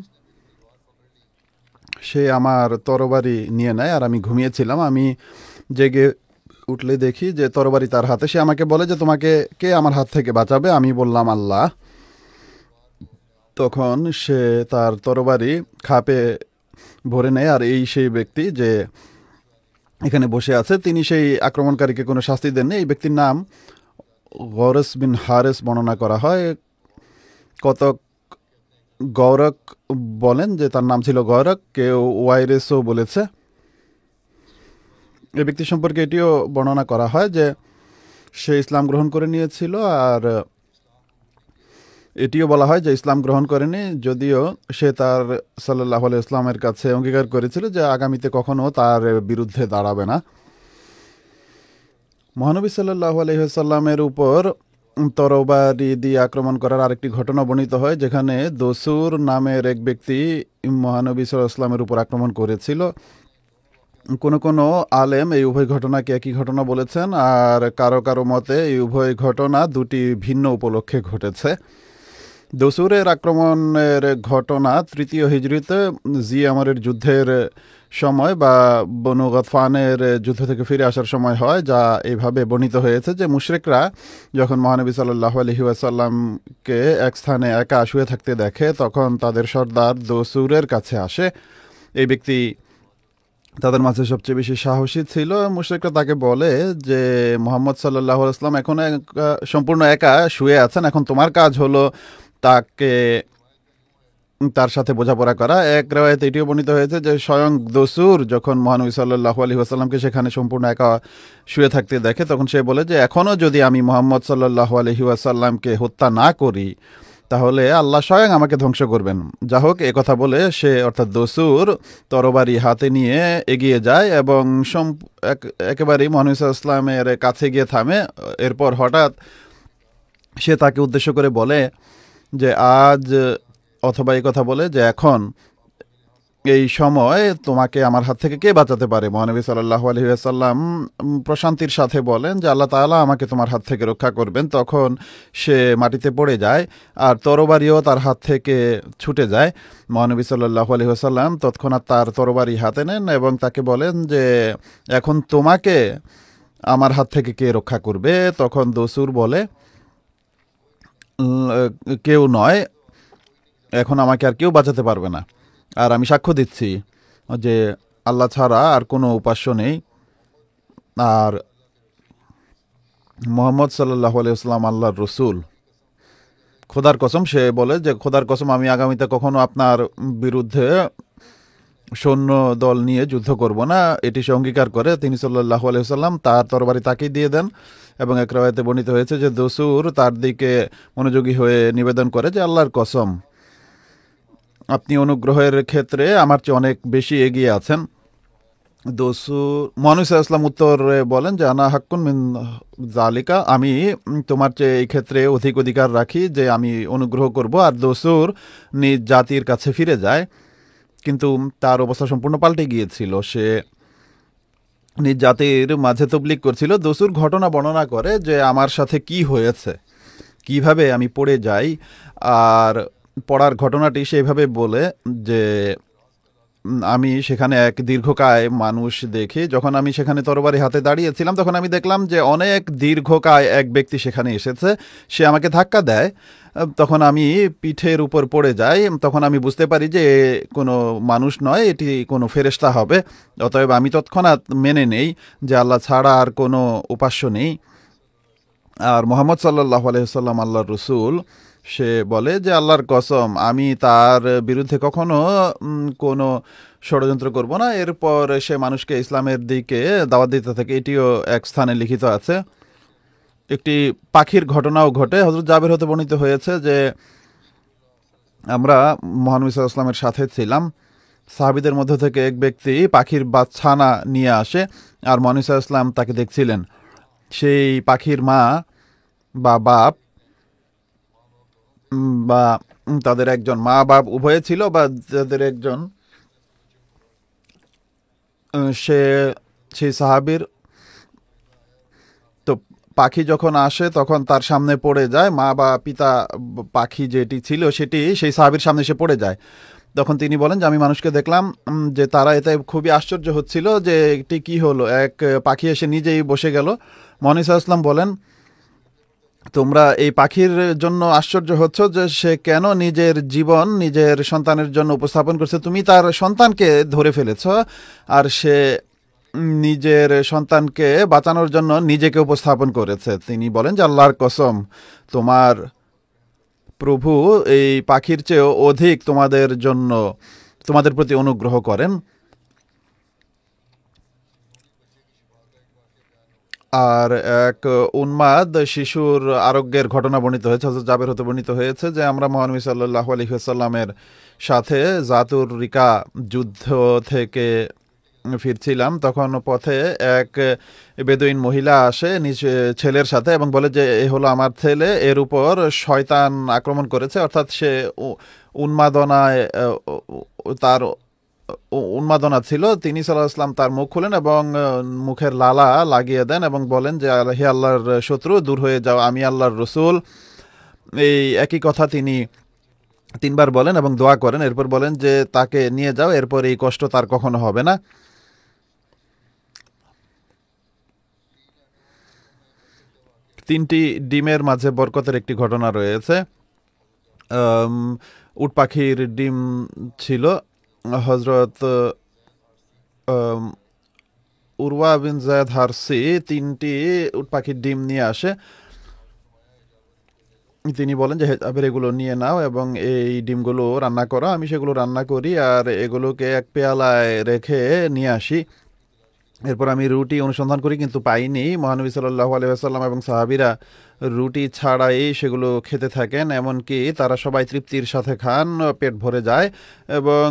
Speaker 3: সে আমার তরবারি নিয়ে নেয়, আর আমি ঘুমিয়েছিলাম। আমি জেগে উঠলে দেখি যে তরবারি তার হাতে। সে আমাকে বলে যে তোমাকে কে আমার হাত থেকে বাঁচাবে? আমি বললাম আল্লাহ। তখন সে তার তরবারি খাপে ভরে নেয়, আর এই সেই ব্যক্তি যে এখানে বসে আছে, তিনি সেই আক্রমণকারীকে কোনো শাস্তি দেননি। এই ব্যক্তির নাম গরস বিন হারেস বর্ণনা করা হয়। কতক গৌরক বলেন যে তার নাম ছিল গৌরক, কেউ ওয়াইরেসও বলেছে। এই ব্যক্তি সম্পর্কে এটিও বর্ণনা করা হয় যে সে ইসলাম গ্রহণ করে নিয়েছিল, আর এটিও বলা হয় যে ইসলাম গ্রহণ করেনি, যদিও সে তার সাল্লাল্লাহু আলাইহি ইসলামের কাছে অঙ্গীকার করেছিল যে আগামীতে কখনো তার বিরুদ্ধে দাঁড়াবে না। মহানবী সাল্লাল্লাহু আলাইহি ওয়াসাল্লামের উপর তরবারি দিয়ে আক্রমণ করার আরেকটি ঘটনা বর্ণিত হয়, যেখানে দসুর নামের এক ব্যক্তি মহানবী সাল্লাল্লাহু আলাইহি ওয়াসাল্লামের উপর আক্রমণ করেছিল। কোনো কোনো আলেম এই উভয় ঘটনাকে একই ঘটনা বলেছেন, আর কারো কারো মতে এই উভয় ঘটনা দুটি ভিন্ন উপলক্ষে ঘটেছে। দসুরের আক্রমণের ঘটনা 3য় হিজরিতে জিয়ামরের যুদ্ধের সময় বা বনু গতফানের যুদ্ধ থেকে ফিরে আসার সময় হয়, যা এইভাবে বর্ণিত হয়েছে যে মুশরিকরা যখন মহানবী সাল্লাল্লাহু আলাইহি ওয়াসাল্লামকে এক স্থানে একা শুয়ে থাকতে দেখে, তখন তাদের সর্দার দসুরের কাছে আসে। এই ব্যক্তি তাদের মাঝে সবচেয়ে বেশি সাহসী ছিল। মুশরিকরা তাকে বলে যে মুহাম্মদ সাল্লাল্লাহু আলাইহি ওয়াসাল্লাম এখন সম্পূর্ণ একা শুয়ে আছেন, এখন তোমার কাজ হলো তাকে তার সাথে বোঝাপড়া করা। এক রাওয়ায়াতে এটিও বর্ণিত হয়েছে যে স্বয়ং দসুর যখন মহানবী সাল্লাল্লাহু আলাইহি ওয়াসাল্লামকে সেখানে সম্পূর্ণ একা শুয়ে থাকতে দেখে, তখন সে বলে যে এখনও যদি আমি মুহাম্মদ সাল্লাল্লাহু আলাইহি ওয়াসাল্লামকে হত্যা না করি তাহলে আল্লাহ স্বয়ং আমাকে ধ্বংস করবেন। যা হোক, কথা বলে সে অর্থাৎ দসুর তরবারি হাতে নিয়ে এগিয়ে যায় এবং একেবারেই মহানবী সাল্লাল্লাহু আলাইহি ওয়াসাল্লামের কাছে গিয়ে থামে। এরপর হঠাৎ সে তাকে উদ্দেশ্য করে বলে যে আজ, অথবা এই কথা বলে যে এখন এই সময় তোমাকে আমার হাত থেকে কে বাঁচাতে পারে? মহানবী সাল্লাল্লাহু আলাইহি ওয়াসাল্লাম প্রশান্তির সাথে বলেন যে আল্লাহ তাআলা আমাকে তোমার হাত থেকে রক্ষা করবেন। তখন সে মাটিতে পড়ে যায়, আর তরবারিও তার হাত থেকে ছুটে যায়। মহানবী সাল্লাল্লাহু আলাইহি ওয়াসাল্লাম তৎক্ষণাৎ তার তরবারি হাতে নেন এবং তাকে বলেন যে এখন তোমাকে আমার হাত থেকে কে রক্ষা করবে? তখন দসুর বলে কেউ নয়, এখন আমাকে আর কেউ বাঁচাতে পারবে না, আর আমি সাক্ষ্য দিচ্ছি যে আল্লাহ ছাড়া আর কোনো উপাস্য নেই, আর মুহাম্মদ সাল্লাল্লাহু আলাইহি ওয়াসাল্লাম আল্লাহর রসুল। খোদার কসম, সে বলে যে খোদার কসম আমি আগামীতে কখনো আপনার বিরুদ্ধে সৈন্য দল নিয়ে যুদ্ধ করব না। এটি সে অঙ্গীকার করে তিনি সাল্লাল্লাহু আলাইহি ওয়াসাল্লাম তার তরবারি তাকে দিয়ে দেন, এবং এক রাওয়ায়াতে বর্ণিত হয়েছে যে দসুর তার দিকে মনোযোগী হয়ে নিবেদন করে যে আল্লাহর কসম, আপনি অনুগ্রহের ক্ষেত্রে আমার চেয়ে অনেক বেশি এগিয়ে আছেন। মহানবী সাল্লাল্লাহু আলাইহি ওয়াসাল্লাম উত্তরে বলেন যে আনা হাক্কুন মিন জালিকা, আমি তোমার চেয়ে এই ক্ষেত্রে অধিক অধিকার রাখি যে আমি অনুগ্রহ করব। আর দসুর নিজ জাতির কাছে ফিরে যায়, কিন্তু তার অবস্থা সম্পূর্ণ পাল্টে গিয়েছিল। সে নিজ জাতির মাঝে তবলিগ করছিল। দসুর ঘটনা বর্ণনা করে যে আমার সাথে কি হয়েছে, কিভাবে আমি পড়ে যাই, আর পড়ার ঘটনাটি সেইভাবে বলে যে আমি সেখানে এক দীর্ঘকায় মানুষ দেখি। যখন আমি সেখানে তরবারি হাতে দাঁড়িয়েছিলাম তখন আমি দেখলাম যে অনেক দীর্ঘকায় এক ব্যক্তি সেখানে এসেছে। সে আমাকে ধাক্কা দেয়, তখন আমি পিঠের উপর পড়ে যাই। তখন আমি বুঝতে পারি যে কোনো মানুষ নয়, এটি কোনো ফেরেশতা হবে। অতএব আমি তৎক্ষণাৎ মেনে নেই যে আল্লাহ ছাড়া আর কোনো উপাস্য নেই, আর মুহাম্মদ সাল্লাল্লাহু আলাইহি ওয়াসাল্লাম আল্লাহর রসুল। সে বলে যে আল্লাহর কসম, আমি তার বিরুদ্ধে কখনো কোনো ষড়যন্ত্র করব না। এরপর সে মানুষকে ইসলামের দিকে দাওয়াত দিতে থাকে। এটিও এক স্থানে লিখিত আছে। একটি পাখির ঘটনাও ঘটে। হযরত জাবের হতে বর্ণিত হয়েছে যে আমরা মহানবী সাল্লাল্লাহু আলাইহি ওয়াসাল্লামের সাথে ছিলাম, সাহাবীদের মধ্য থেকে এক ব্যক্তি পাখির বাচ্চানা নিয়ে আসে, আর মহানবী সাল্লাল্লাহু আলাইহি ওয়াসাল্লাম তাকে দেখছিলেন। সেই পাখির মা বা বাপ বা তাদের একজন মা বাপ উভয়ে ছিল, বা তাদের একজন সেই সাহাবীর, তো পাখি যখন আসে তখন তার সামনে পড়ে যায়, মা বা পিতা পাখি যেটি ছিল সেটি সেই সাহাবীর সামনে এসে পড়ে যায়। তখন তিনি বলেন যে আমি মানুষকে দেখলাম যে তারা এতে খুবই আশ্চর্য হচ্ছিল যে এটি কি হলো, এক পাখি এসে নিজেই বসে গেল। মহানবী সাল্লাল্লাহু আলাইহি ওয়াসাল্লাম বলেন, তোমরা এই পাখির জন্য আশ্চর্য হচ্ছ যে সে কেন নিজের জীবন নিজের সন্তানের জন্য উপস্থাপন করছে, তুমি তার সন্তানকে ধরে ফেলেছ, আর সে নিজের সন্তানকে বাঁচানোর জন্য নিজেকে উপস্থাপন করেছে। তিনি বলেন যে আল্লাহর কসম, তোমার প্রভু এই পাখির চেয়েও অধিক তোমাদের প্রতি অনুগ্রহ করেন। আর এক উন্মাদ শিশুর আরোগ্যের ঘটনা বর্ণিত হয়েছে, হযরত জাবের হতে বর্ণিত হয়েছে যে আমরা মহানবী সাল্লাল্লাহু আলাইহি ওয়াসাল্লামের সাথে জাতুর রিকা যুদ্ধ থেকে ফিরছিলাম। তখন পথে এক বেদুইন মহিলা আসে নিজ ছেলের সাথে এবং বলে যে এ হলো আমার ছেলে, এর উপর শয়তান আক্রমণ করেছে, অর্থাৎ সে উন্মাদনায় তার উন্মাদনা ছিল। তিনি সাল্লাল্লাহু আলাইহি ওয়াসাল্লাম তার মুখ খুলেন এবং মুখের লালা লাগিয়ে দেন এবং বলেন যে হে আল্লাহর শত্রু, দূর হয়ে যাও, আমি আল্লাহর রসুল। এই একই কথা তিনি 3 বার বলেন এবং দোয়া করেন। এরপর বলেন যে তাকে নিয়ে যাও, এরপর এই কষ্ট তার কখনো হবে না। তিনটি ডিমের মাঝে বরকতের একটি ঘটনা রয়েছে। উট পাখির ডিম ছিল। হযরত উরওয়া বিন যায়েদ হারসি 3টি উট পাখির ডিম নিয়ে আসে। তিনি বলেন যে জাবের এগুলো নিয়ে নাও এবং এই ডিমগুলো রান্না করো। আমি সেগুলো রান্না করি আর এগুলোকে এক পেয়ালায় রেখে নিয়ে আসি। এরপর আমি রুটি অনুসন্ধান করি কিন্তু পাইনি। মহানবী সাল্লাল্লাহু আলাইহি ওয়াসাল্লাম এবং সাহাবীরা রুটি ছাড়াই সেগুলো খেতে থাকেন, এমনকি তারা সবাই তৃপ্তির সাথে খান, পেট ভরে যায় এবং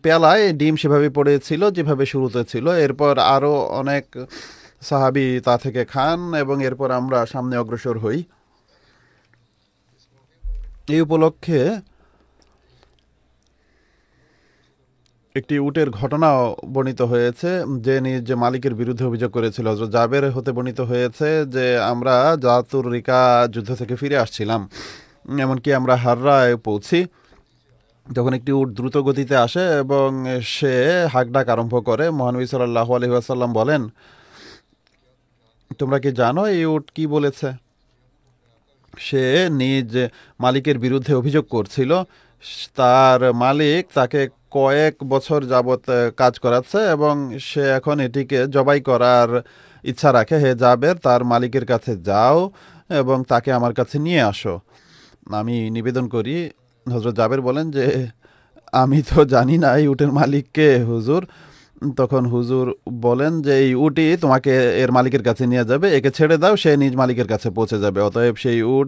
Speaker 3: পেয়ালায় ডিম সেভাবে পড়েছিল যেভাবে শুরুতে ছিল। এরপর আরও অনেক সাহাবী তা থেকে খান এবং এরপর আমরা সামনে অগ্রসর হই। এই উপলক্ষে একটি উটের ঘটনাও বর্ণিত হয়েছে যে নিজ মালিকের বিরুদ্ধে অভিযোগ করেছিল। হযরত জাবের হতে বর্ণিত হয়েছে যে আমরা জাতুর রিকা যুদ্ধ থেকে ফিরে আসছিলাম, এমনকি আমরা হাররায় পৌঁছি। যখন একটি উট দ্রুত গতিতে আসে এবং সে হাঁকডাক আরম্ভ করে, মহানবী সাল্লাল্লাহু আলাইহি ওয়াসাল্লাম বলেন, তোমরা কি জানো এই উট কি বলেছে? সে নিজ মালিকের বিরুদ্ধে অভিযোগ করছিল। তার মালিক তাকে কয়েক বছর যাবৎ কাজ করাচ্ছে এবং সে এখন এটিকে জবাই করার ইচ্ছা রাখে। হে জাবের, তার মালিকের কাছে যাও এবং তাকে আমার কাছে নিয়ে আসো। আমি নিবেদন করি। হযরত জাবের বলেন যে আমি তো জানি না এই উটের মালিককে হুজুর। তখন হুজুর বলেন যে এই উটই তোমাকে এর মালিকের কাছে নিয়ে যাবে, একে ছেড়ে দাও, সে নিজ মালিকের কাছে পৌঁছে যাবে। অতএব সেই উট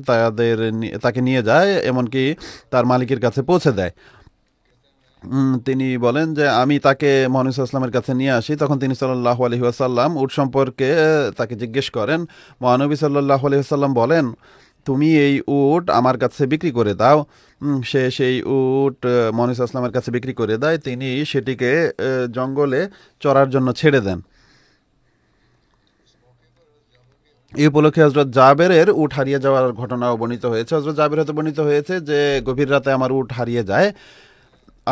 Speaker 3: তাকে নিয়ে যায়, এমনকি তার মালিকের কাছে পৌঁছে দেয়। তিনি বলেন যে আমি তাকে মহানবী সাল্লাল্লাহু আলাইহি ওয়াসাল্লামের কাছে নিয়ে আসি। তখন তিনি সাল্লাল্লাহু আলাইহি ওয়াসাল্লাম উট সম্পর্কে তাকে জিজ্ঞেস করেন। মহানবী সাল্লাল্লাহু আলাইহি ওয়াসাল্লাম বলেন, তুমি এই উট আমার কাছে বিক্রি করে দাও। সে সেই উট মহানবী সাল্লাল্লাহু আলাইহি ওয়াসাল্লামের কাছে বিক্রি করে দেয়। তিনি সেটিকে জঙ্গলে চরার জন্য ছেড়ে দেন। এই উপলক্ষে হযরত জাবেরের উট হারিয়ে যাওয়ার ঘটনাও বর্ণিত হয়েছে। হযরত জাবের হতে বর্ণিত হয়েছে যে গভীর রাতে আমার উট হারিয়ে যায়।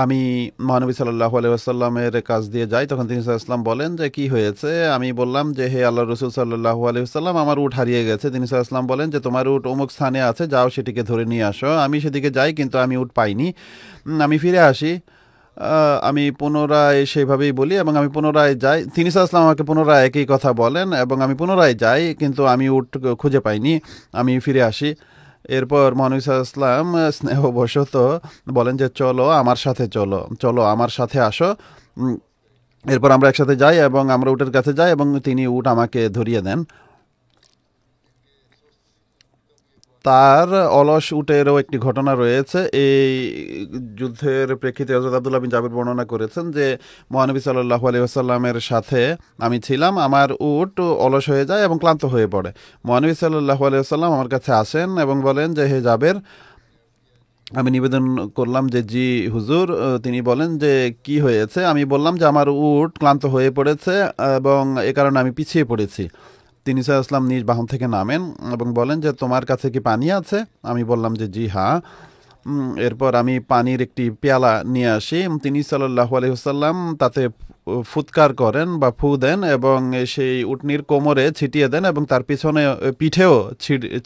Speaker 3: আমি মহানবী সাল্লাল্লাহু আলাইহি ওয়াসাল্লামের কাছ দিয়ে যাই। তখন তিনি সাল্লাল্লাহু আলাইহি ওয়াসাল্লাম বলেন যে কি হয়েছে? আমি বললাম যে হে আল্লাহর রাসূল সাল্লাল্লাহু আলাইহি ওয়াসাল্লাম, আমার উট হারিয়ে গেছে। তিনি সাল্লাল্লাহু আলাইহি ওয়াসাল্লাম বলেন যে তোমার উট অমুক স্থানে আছে, যাও সেটিকে ধরে নিয়ে আসো। আমি সেদিকে যাই কিন্তু আমি উট পাইনি। আমি ফিরে আসি। আমি পুনরায় সেইভাবেই বলি এবং আমি পুনরায় যাই। তিনি সাল্লাল্লাহু আলাইহি ওয়াসাল্লাম আমাকে পুনরায় একই কথা বলেন এবং আমি পুনরায় যাই কিন্তু আমি উট খুঁজে পাইনি। আমি ফিরে আসি। এরপর মহানবী সাল্লাল্লাহু আলাইহি ওয়াসাল্লাম স্নেহবশত বলেন যে চলো আমার সাথে, চলো আমার সাথে আসো। এরপর আমরা একসাথে যাই এবং আমরা উটের কাছে যাই এবং তিনি উট আমাকে ধরিয়ে দেন। তার অলস উটেরও একটি ঘটনা রয়েছে। এই যুদ্ধের প্রেক্ষিতে হযরত আব্দুল্লাহ বিন জাবির বর্ণনা করেছেন যে মহানবী সাল্লাল্লাহু আলাইহি ওয়াসাল্লামের সাথে আমি ছিলাম, আমার উট অলস হয়ে যায় এবং ক্লান্ত হয়ে পড়ে। মহানবী সাল্লাল্লাহু আলাইহি ওয়াসাল্লাম আমার কাছে আসেন এবং বলেন যে হে জাবের, আমি নিবেদন করলাম যে জি হুজুর। তিনি বলেন যে কি হয়েছে? আমি বললাম যে আমার উট ক্লান্ত হয়ে পড়েছে এবং এ কারণে আমি পিছিয়ে পড়েছি। তিনি সাল্লাল্লাহু আলাইহি ওয়াসাল্লাম নিজ বাহন থেকে নামেন এবং বলেন যে তোমার কাছে কি পানি আছে? আমি বললাম যে জি হ্যাঁ। এরপর আমি পানির একটি পেয়ালা নিয়ে আসি। তিনি সাল্লাল্লাহু আলাইহি ওয়াসাল্লাম তাতে ফুৎকার করেন বা ফু দেন এবং সেই উটনির কোমরে ছিটিয়ে দেন এবং তার পিঠেও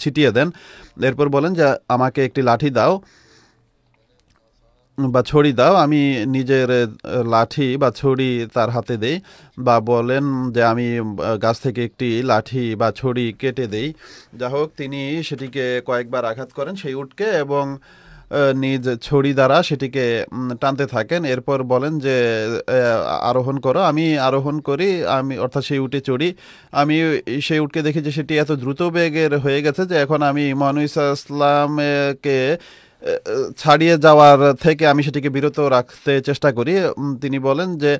Speaker 3: ছিটিয়ে দেন। এরপর বলেন যে আমাকে একটি লাঠি দাও বা ছড়ি দাও। আমি নিজের লাঠি বা ছড়ি তার হাতে দেই, বা বলেন যে আমি গাছ থেকে একটি লাঠি বা ছড়ি কেটে দেই। যা হোক, তিনি সেটিকে কয়েকবার আঘাত করেন সেই উটকে এবং নিজ ছড়ি দ্বারা সেটিকে টানতে থাকেন। এরপর বলেন যে আরোহণ করো। আমি আরোহণ করি, আমি অর্থাৎ সেই উটে চড়ি। আমি সেই উটকে দেখি যে সেটি এত দ্রুত বেগের হয়ে গেছে যে এখন আমি মহানবী সাল্লাল্লাহু আলাইহি ওয়াসাল্লামকে ছাড়িয়ে যাওয়ার থেকে আমি সেটিকে বিরত রাখতে চেষ্টা করি। তিনি বলেন যে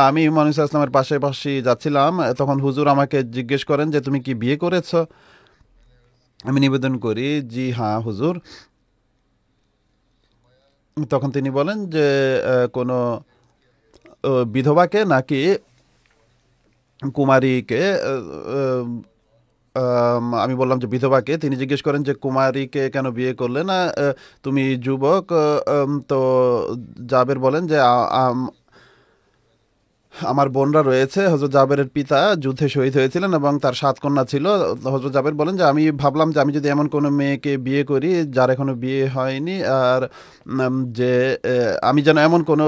Speaker 3: আমি মহানবী সাল্লাল্লাহু আলাইহি ওয়াসাল্লামের পাশাপাশি যাচ্ছিলাম, তখন হুজুর আমাকে জিজ্ঞেস করেন যে তুমি কি বিয়ে করেছো? আমি নিবেদন করি জি হ্যাঁ হুজুর। তখন তিনি বলেন যে কোনো বিধবাকে নাকি কুমারীকে? আমি বললাম যে বিধবাকে। তিনি জিজ্ঞেস করেন যে কুমারীকে কেন বিয়ে করলে না, তুমি যুবক? তো জাবের বলেন যে আমার বোনরা রয়েছে। হযরত জাবেরের পিতা যুদ্ধে শহীদ হয়েছিলেন এবং তার 7 কন্যা ছিল। হযরত জাবের বলেন যে আমি ভাবলাম যে আমি যদি এমন কোনো মেয়েকে বিয়ে করি যার এখনো বিয়ে হয়নি, আর যে আমি যেন এমন কোনো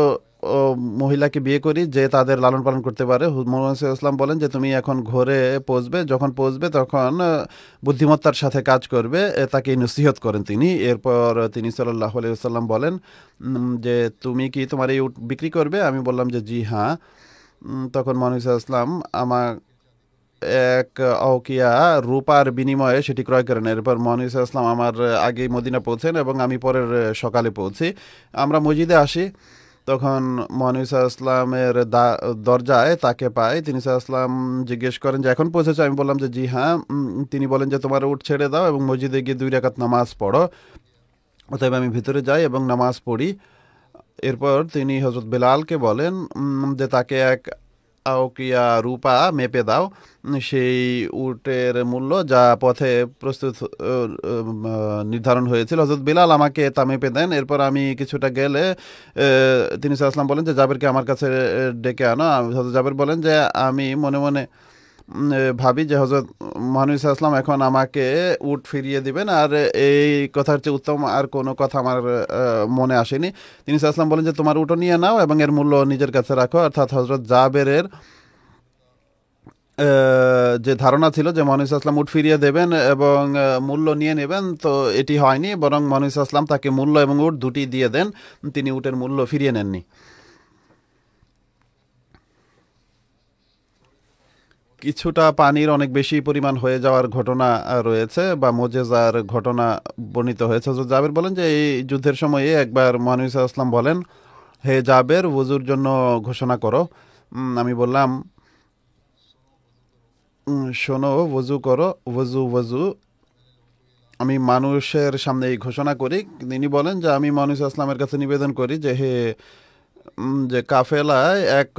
Speaker 3: মহিলাকে বিয়ে করি যে তাদের লালন পালন করতে পারে। মুহাম্মদ সাল্লাল্লাহু আলাইহি ওয়াসাল্লাম বলেন যে তুমি এখন ঘরে পৌঁছবে, যখন পৌঁছবে তখন বুদ্ধিমত্তার সাথে কাজ করবে, তাকে নসিহত করেন তিনি। এরপর তিনি সাল্লাল্লাহু আলাইহি ওয়াসাল্লাম বলেন যে তুমি কি তোমার এই উট বিক্রি করবে? আমি বললাম যে জি হ্যাঁ। তখন মহানবী সাল্লাল্লাহু আলাইহি ওয়াসাল্লাম আমার এক আওকিয়া রূপার বিনিময়ে সেটি ক্রয় করেন। এরপর মহানবী সাল্লাল্লাহু আলাইহি ওয়াসাল্লাম আমার আগে মদিনা পৌঁছেন এবং আমি পরের সকালে পৌঁছি। আমরা মসজিদে আসি, তখন মহানবী সাল্লাল্লাহু আলাইহি ওয়াসাল্লামের দরজায় তাকে পাই। তিনি সাল্লাল্লাহু আলাইহি ওয়াসাল্লাম জিজ্ঞেস করেন যে এখন পৌঁছেছো? আমি বললাম যে জি হ্যাঁ। তিনি বলেন যে তোমার উট ছেড়ে দাও এবং মসজিদে গিয়ে 2 রাকাত নামাজ পড়ো। অতএব আমি ভিতরে যাই এবং নামাজ পড়ি। এরপর তিনি হযরত বেলালকে বলেন যে তাকে এক আওকিয়া রূপা মেপে দাও, সেই উটের মূল্য যা পথে প্রস্তুত নির্ধারণ হয়েছিল। হযরত বেলাল আমাকে তা মেপে দেন। এরপর আমি কিছুটা গেলে তিনি সাল্লাল্লাহু আলাইহি ওয়াসাল্লাম বলেন যে জাবেরকে আমার কাছে ডেকে আনো। হযরত জাবের বলেন যে আমি মনে মনে ভাবি যে হযরত মহানবী সাল্লাল্লাহু আলাইহি ওয়াসাল্লাম এখন আমাকে উট ফিরিয়ে দিবেন, আর এই কথার চেয়ে উত্তম আর কোনো কথা আমার মনে আসেনি। তিনি সাল্লাল্লাহু আলাইহি ওয়াসাল্লাম বলেন যে তোমার উটও নিয়ে নাও এবং এর মূল্য নিজের কাছে রাখো। অর্থাৎ হযরত জাবেরের যে ধারণা ছিল যে মহানবী সাল্লাল্লাহু আলাইহি ওয়াসাল্লাম উট ফিরিয়ে দেবেন এবং মূল্য নিয়ে নেবেন, তো এটি হয়নি, বরং মহানবী সাল্লাল্লাহু আলাইহি ওয়াসাল্লাম তাকে মূল্য এবং উট দুটি দিয়ে দেন, তিনি উটের মূল্য ফিরিয়ে নেননি। কিছুটা পানির অনেক বেশি পরিমাণ হয়ে যাওয়ার ঘটনা রয়েছে বা মোজেজার ঘটনা বর্ণিত হয়েছে। হযরত জাবের বলেন যে এই যুদ্ধের সময়ে একবার মহানবী সাল্লাল্লাহু আলাইহি ওয়াসাল্লাম বলেন হে জাবের, ওযুর জন্য ঘোষণা করো। আমি বললাম শোনো, ওযু করো, ওযু। আমি মানুষের সামনে এই ঘোষণা করি। তিনি বলেন যে আমি মহানবী সাল্লাল্লাহু আলাইহি ওয়াসাল্লামের কাছে নিবেদন করি যে হে যে কাফেলায় এক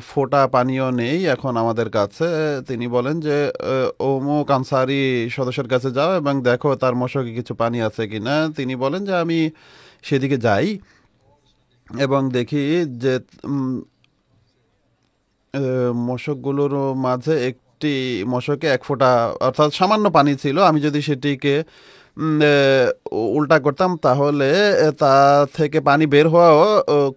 Speaker 3: ফোঁটা পানিও নেই এখন আমাদের কাছে। তিনি বলেন যে অমুক আনসারি সদস্যের কাছে যাও এবং দেখো তার মশকে কিছু পানি আছে কিনা। তিনি বলেন যে আমি সেদিকে যাই এবং দেখি যে মশকগুলোর মাঝে একটি মশকে 1 ফোঁটা অর্থাৎ সামান্য পানি ছিল। আমি যদি সেটিকে উল্টা করতাম তাহলে তা থেকে পানি বের হওয়াও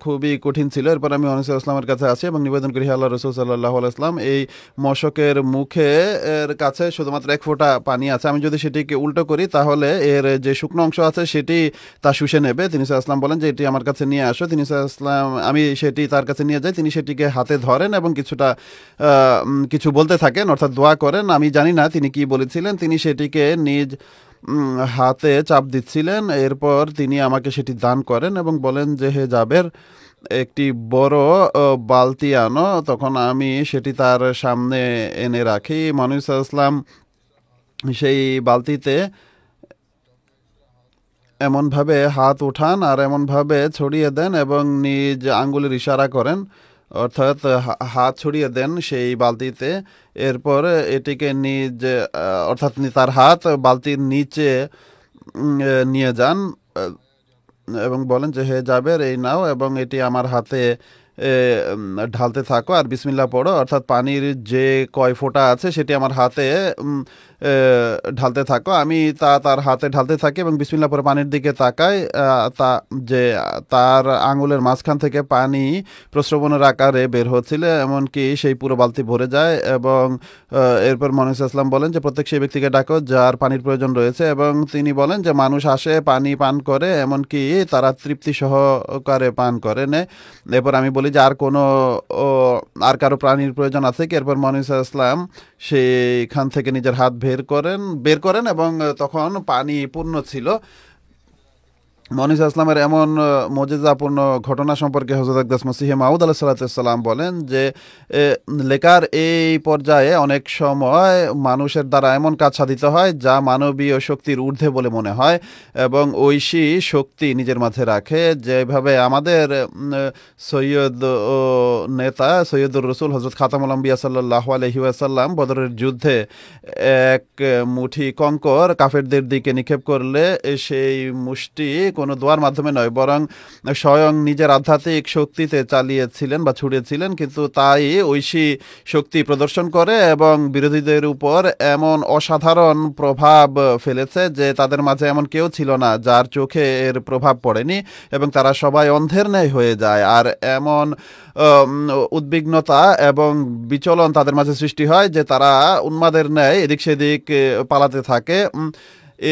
Speaker 3: খুবই কঠিন ছিল। এরপর আমি মহানবী সাল্লাল্লাহু আলাইহি ওয়াসাল্লামের কাছে আসি এবং নিবেদন করি, হে আল্লাহর রাসূল সাল্লাল্লাহু আলাইহি ওয়াসাল্লাম, এই মশকের মুখে এর কাছে শুধুমাত্র 1 ফোঁটা পানি আছে। আমি যদি সেটিকে উল্টো করি তাহলে এর যে শুকনো অংশ আছে সেটি তা শুষে নেবে। তিনি সাল্লাল্লাহু আলাইহি ওয়াসাল্লাম বলেন যে এটি আমার কাছে নিয়ে আসো। তিনি সাল্লাল্লাহু আলাইহি ওয়াসাল্লাম, আমি সেটি তার কাছে নিয়ে যাই। তিনি সেটিকে হাতে ধরেন এবং কিছু বলতে থাকেন, অর্থাৎ দোয়া করেন। আমি জানি না তিনি কি বলেছিলেন। তিনি সেটিকে নিজ হাতে চাপ দিচ্ছিলেন। এরপর তিনি আমাকে সেটি দান করেন এবং বলেন যে, হে জাবের, একটি বড় বালতি আনো। তখন আমি সেটি তার সামনে এনে রাখি। মহানবী সাল্লাল্লাহু আলাইহি ওয়াসাল্লাম সেই বালতিতে এমনভাবে হাত উঠান আর এমনভাবে ছড়িয়ে দেন এবং নিজ আঙ্গুলের ইশারা করেন, অর্থাৎ হাত ছড়িয়ে দেন সেই বালতিতে। এরপর এটিকে অর্থাৎ তার হাত বালতির নিচে নিয়ে যান এবং বলেন যে, হে জাবের, এই নাও এবং এটি আমার হাতে ঢালতে থাকো আর বিসমিল্লাহ পড়ো। অর্থাৎ পানির যে কয় ফোঁটা আছে সেটি আমার হাতে ঢালতে থাকো। আমি তার হাতে ঢালতে থাকি এবং বিসমিল্লাহ পরে পানির দিকে তাকাই। তার আঙুলের মাঝখান থেকে পানি প্রস্রবণের আকারে বের হচ্ছিল, এমনকি সেই পুরো বালতি ভরে যায়। এবং এরপর মহানবী সাল্লাল্লাহু আলাইহি ওয়াসাল্লাম বলেন যে, প্রত্যেক সেই ব্যক্তিকে ডাকো যার পানির প্রয়োজন রয়েছে। এবং তিনি বলেন যে, মানুষ আসে, পানি পান করে, এমনকি তারা তৃপ্তি সহকারে পান করে নেয়। এরপর আমি বলি যে, আর কারো পানির প্রয়োজন আছে কি? এরপর মহানবী সাল্লাল্লাহু আলাইহি ওয়াসাল্লাম সেইখান থেকে নিজের হাত বের করেন এবং তখন পানি পূর্ণ ছিল। মহানবী সাল্লাল্লাহু আলাইহি ওয়াসাল্লামের এমন মুজিজাপূর্ণ ঘটনা সম্পর্কে হযরত আকদাস মসিহে মাউদ আলাইহিস সালাম বলেন যে, লেখার এই পর্যায়ে অনেক সময় মানুষের দ্বারা এমন কাজ সাধিত হয় যা মানবীয় শক্তির ঊর্ধ্বে বলে মনে হয় এবং ঐশী শক্তি নিজের মাঝে রাখে। যেভাবে আমাদের সৈয়দ ও নেতা সৈয়দুর রসুল হযরত খাতামুল আম্বিয়া সাল্লাল্লাহু আলাইহি ওয়াসাল্লাম বদরের যুদ্ধে এক মুঠি কঙ্কর কাফেরদের দিকে নিক্ষেপ করলে সেই মুষ্টি কোনো দোয়ার মাধ্যমে নয়, বরং স্বয়ং নিজের আধ্যাত্মিক শক্তিতে চালিয়েছিলেন বা ছুড়েছিলেন। কিন্তু তাই ঐশী শক্তি প্রদর্শন করে এবং বিরোধীদের উপর এমন অসাধারণ প্রভাব ফেলেছে যে তাদের মাঝে এমন কেউ ছিল না যার চোখে এর প্রভাব পড়েনি এবং তারা সবাই অন্ধের ন্যায় হয়ে যায়। আর এমন উদ্বিগ্নতা এবং বিচলন তাদের মাঝে সৃষ্টি হয় যে তারা উন্মাদের ন্যায় এদিক সেদিক পালাতে থাকে।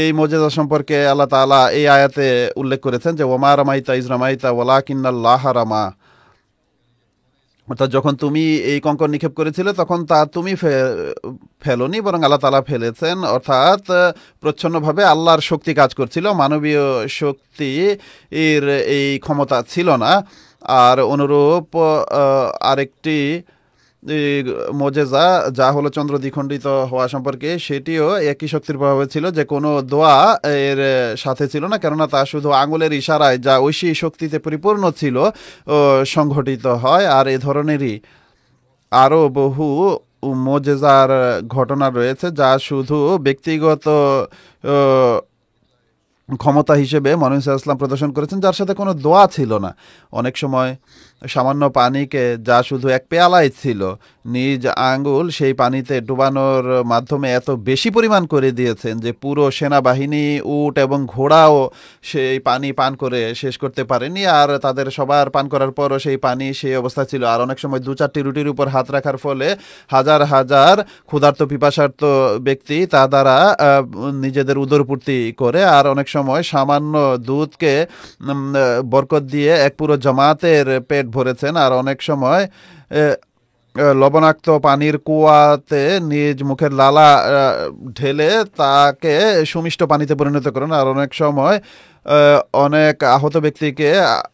Speaker 3: এই মুজিজা সম্পর্কে আল্লাহ তাআলা এই আয়াতে উল্লেখ করেছেন যে, ওমা রামাইতা ইজ রামাইতা ওয়ালাকিন্নাল্লাহ রামা। অর্থাৎ যখন তুমি এই কঙ্কর নিক্ষেপ করেছিলে তখন তা তুমি ফেলোনি, বরং আল্লাহ তাআলা ফেলেছেন। অর্থাৎ প্রচ্ছন্নভাবে আল্লাহর শক্তি কাজ করছিল, মানবীয় শক্তির এই ক্ষমতা ছিল না। আর অনুরূপ আরেকটি মুজিজা যা হলো চন্দ্র দ্বিখণ্ডিত হওয়া সম্পর্কে, সেটিও একই শক্তির প্রভাবে ছিল, যে কোনো দোয়া এর সাথে ছিল না, কেননা তা শুধু আঙুলের ইশারায় যা ঐশী শক্তিতে পরিপূর্ণ ছিল সংঘটিত হয়। আর এ ধরনেরই আরও বহু মুজিজার ঘটনা রয়েছে যা শুধু ব্যক্তিগত ক্ষমতা হিসেবে মহানবী সাল্লাল্লাহু আলাইহি ওয়াসাল্লাম প্রদর্শন করেছেন, যার সাথে কোনো দোয়া ছিল না। অনেক সময় সামান্য পানিকে, যা শুধু এক পেয়ালাই ছিল, নিজ আঙ্গুল সেই পানিতে ডুবানোর মাধ্যমে এত বেশি পরিমাণ করে দিয়েছেন যে পুরো সেনাবাহিনী, উট এবং ঘোড়াও সেই পানি পান করে শেষ করতে পারেনি। আর তাদের সবার পান করার পরও সেই পানি সেই অবস্থা ছিল। আর অনেক সময় 2-4টি রুটির উপর হাত রাখার ফলে হাজার হাজার ক্ষুধার্ত পিপাসার্ত ব্যক্তি তা দ্বারা নিজেদের উদরপূর্তি করে। আর অনেক সময় সামান্য দুধকে বরকত দিয়ে এক পুরো জামাতের পেট ভরেছেন। আর অনেক সময় লবণাক্ত পানির কুয়াতে নিজ মুখের লালা ঢেলে তাকে সুমিষ্ট পানিতে পরিণত করেন। আর অনেক সময় অনেক আহত ব্যক্তিকে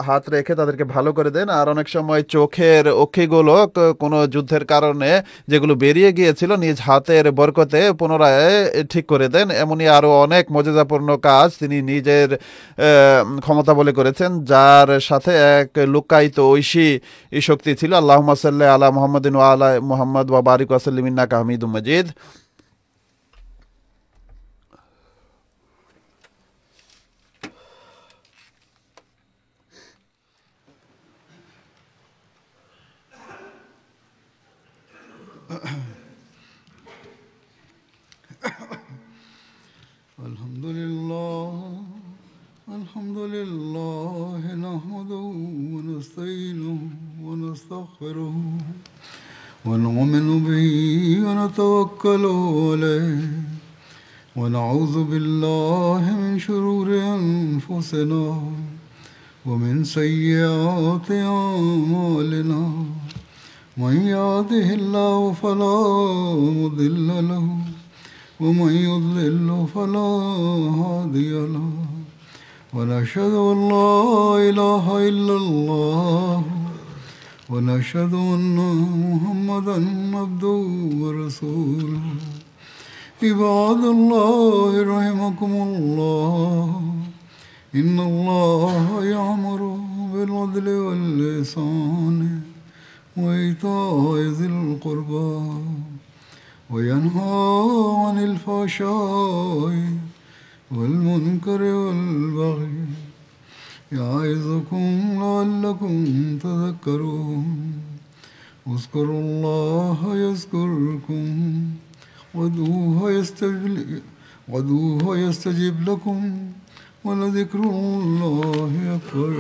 Speaker 3: হাত রেখে তাদেরকে ভালো করে দেন। আর অনেক সময় চোখের অক্ষিগুলো কোনো যুদ্ধের কারণে যেগুলো বেরিয়ে গিয়েছিল নিজ হাতের বরকতে পুনরায় ঠিক করে দেন। এমনই আরও অনেক মুজিজাপূর্ণ কাজ তিনি নিজের ক্ষমতা বলে করেছেন, যার সাথে এক লুকায়িত ঐশী শক্তি ছিল। আল্লাহুম্মা সাল্লি আলা মুহাম্মাদিন ওয়া আলা মুহাম্মাদ ওয়া বারিক ওয়া সাল্লিম ইন্নাকা হামিদুম মাজিদ।
Speaker 2: আলহামদুলিল্লাহ নাহমাদুহু ওয়া নাস্তাঈনুহু ওয়া নাস্তাগফিরুহু ওয়া নু'মিনু বিহি ওয়া নাতাওয়াক্কালু আলাইহি ওয়া নাউযু বিল্লাহি মিন শুরুরি আনফুসিনা ওয়া মিন সাইয়্যাতি আ'মালিনা মান ইয়াহদিহিল্লাহু ফালা মুদিল্লা লাহু ومن يضلل فلا هادي له ونشهد أن لا إله إلا الله ونشهد أن محمدا عبده ورسوله عباد الله رحمكم الله إن الله يأمر بالعدل والإحسان وإيتاء ذي القربى وينهى عن الفحشاء والمنكر والبغي يعظكم لعلكم تذكرون اذكروا الله يذكركم وادعوه يستجب لكم ولذكر الله أكبر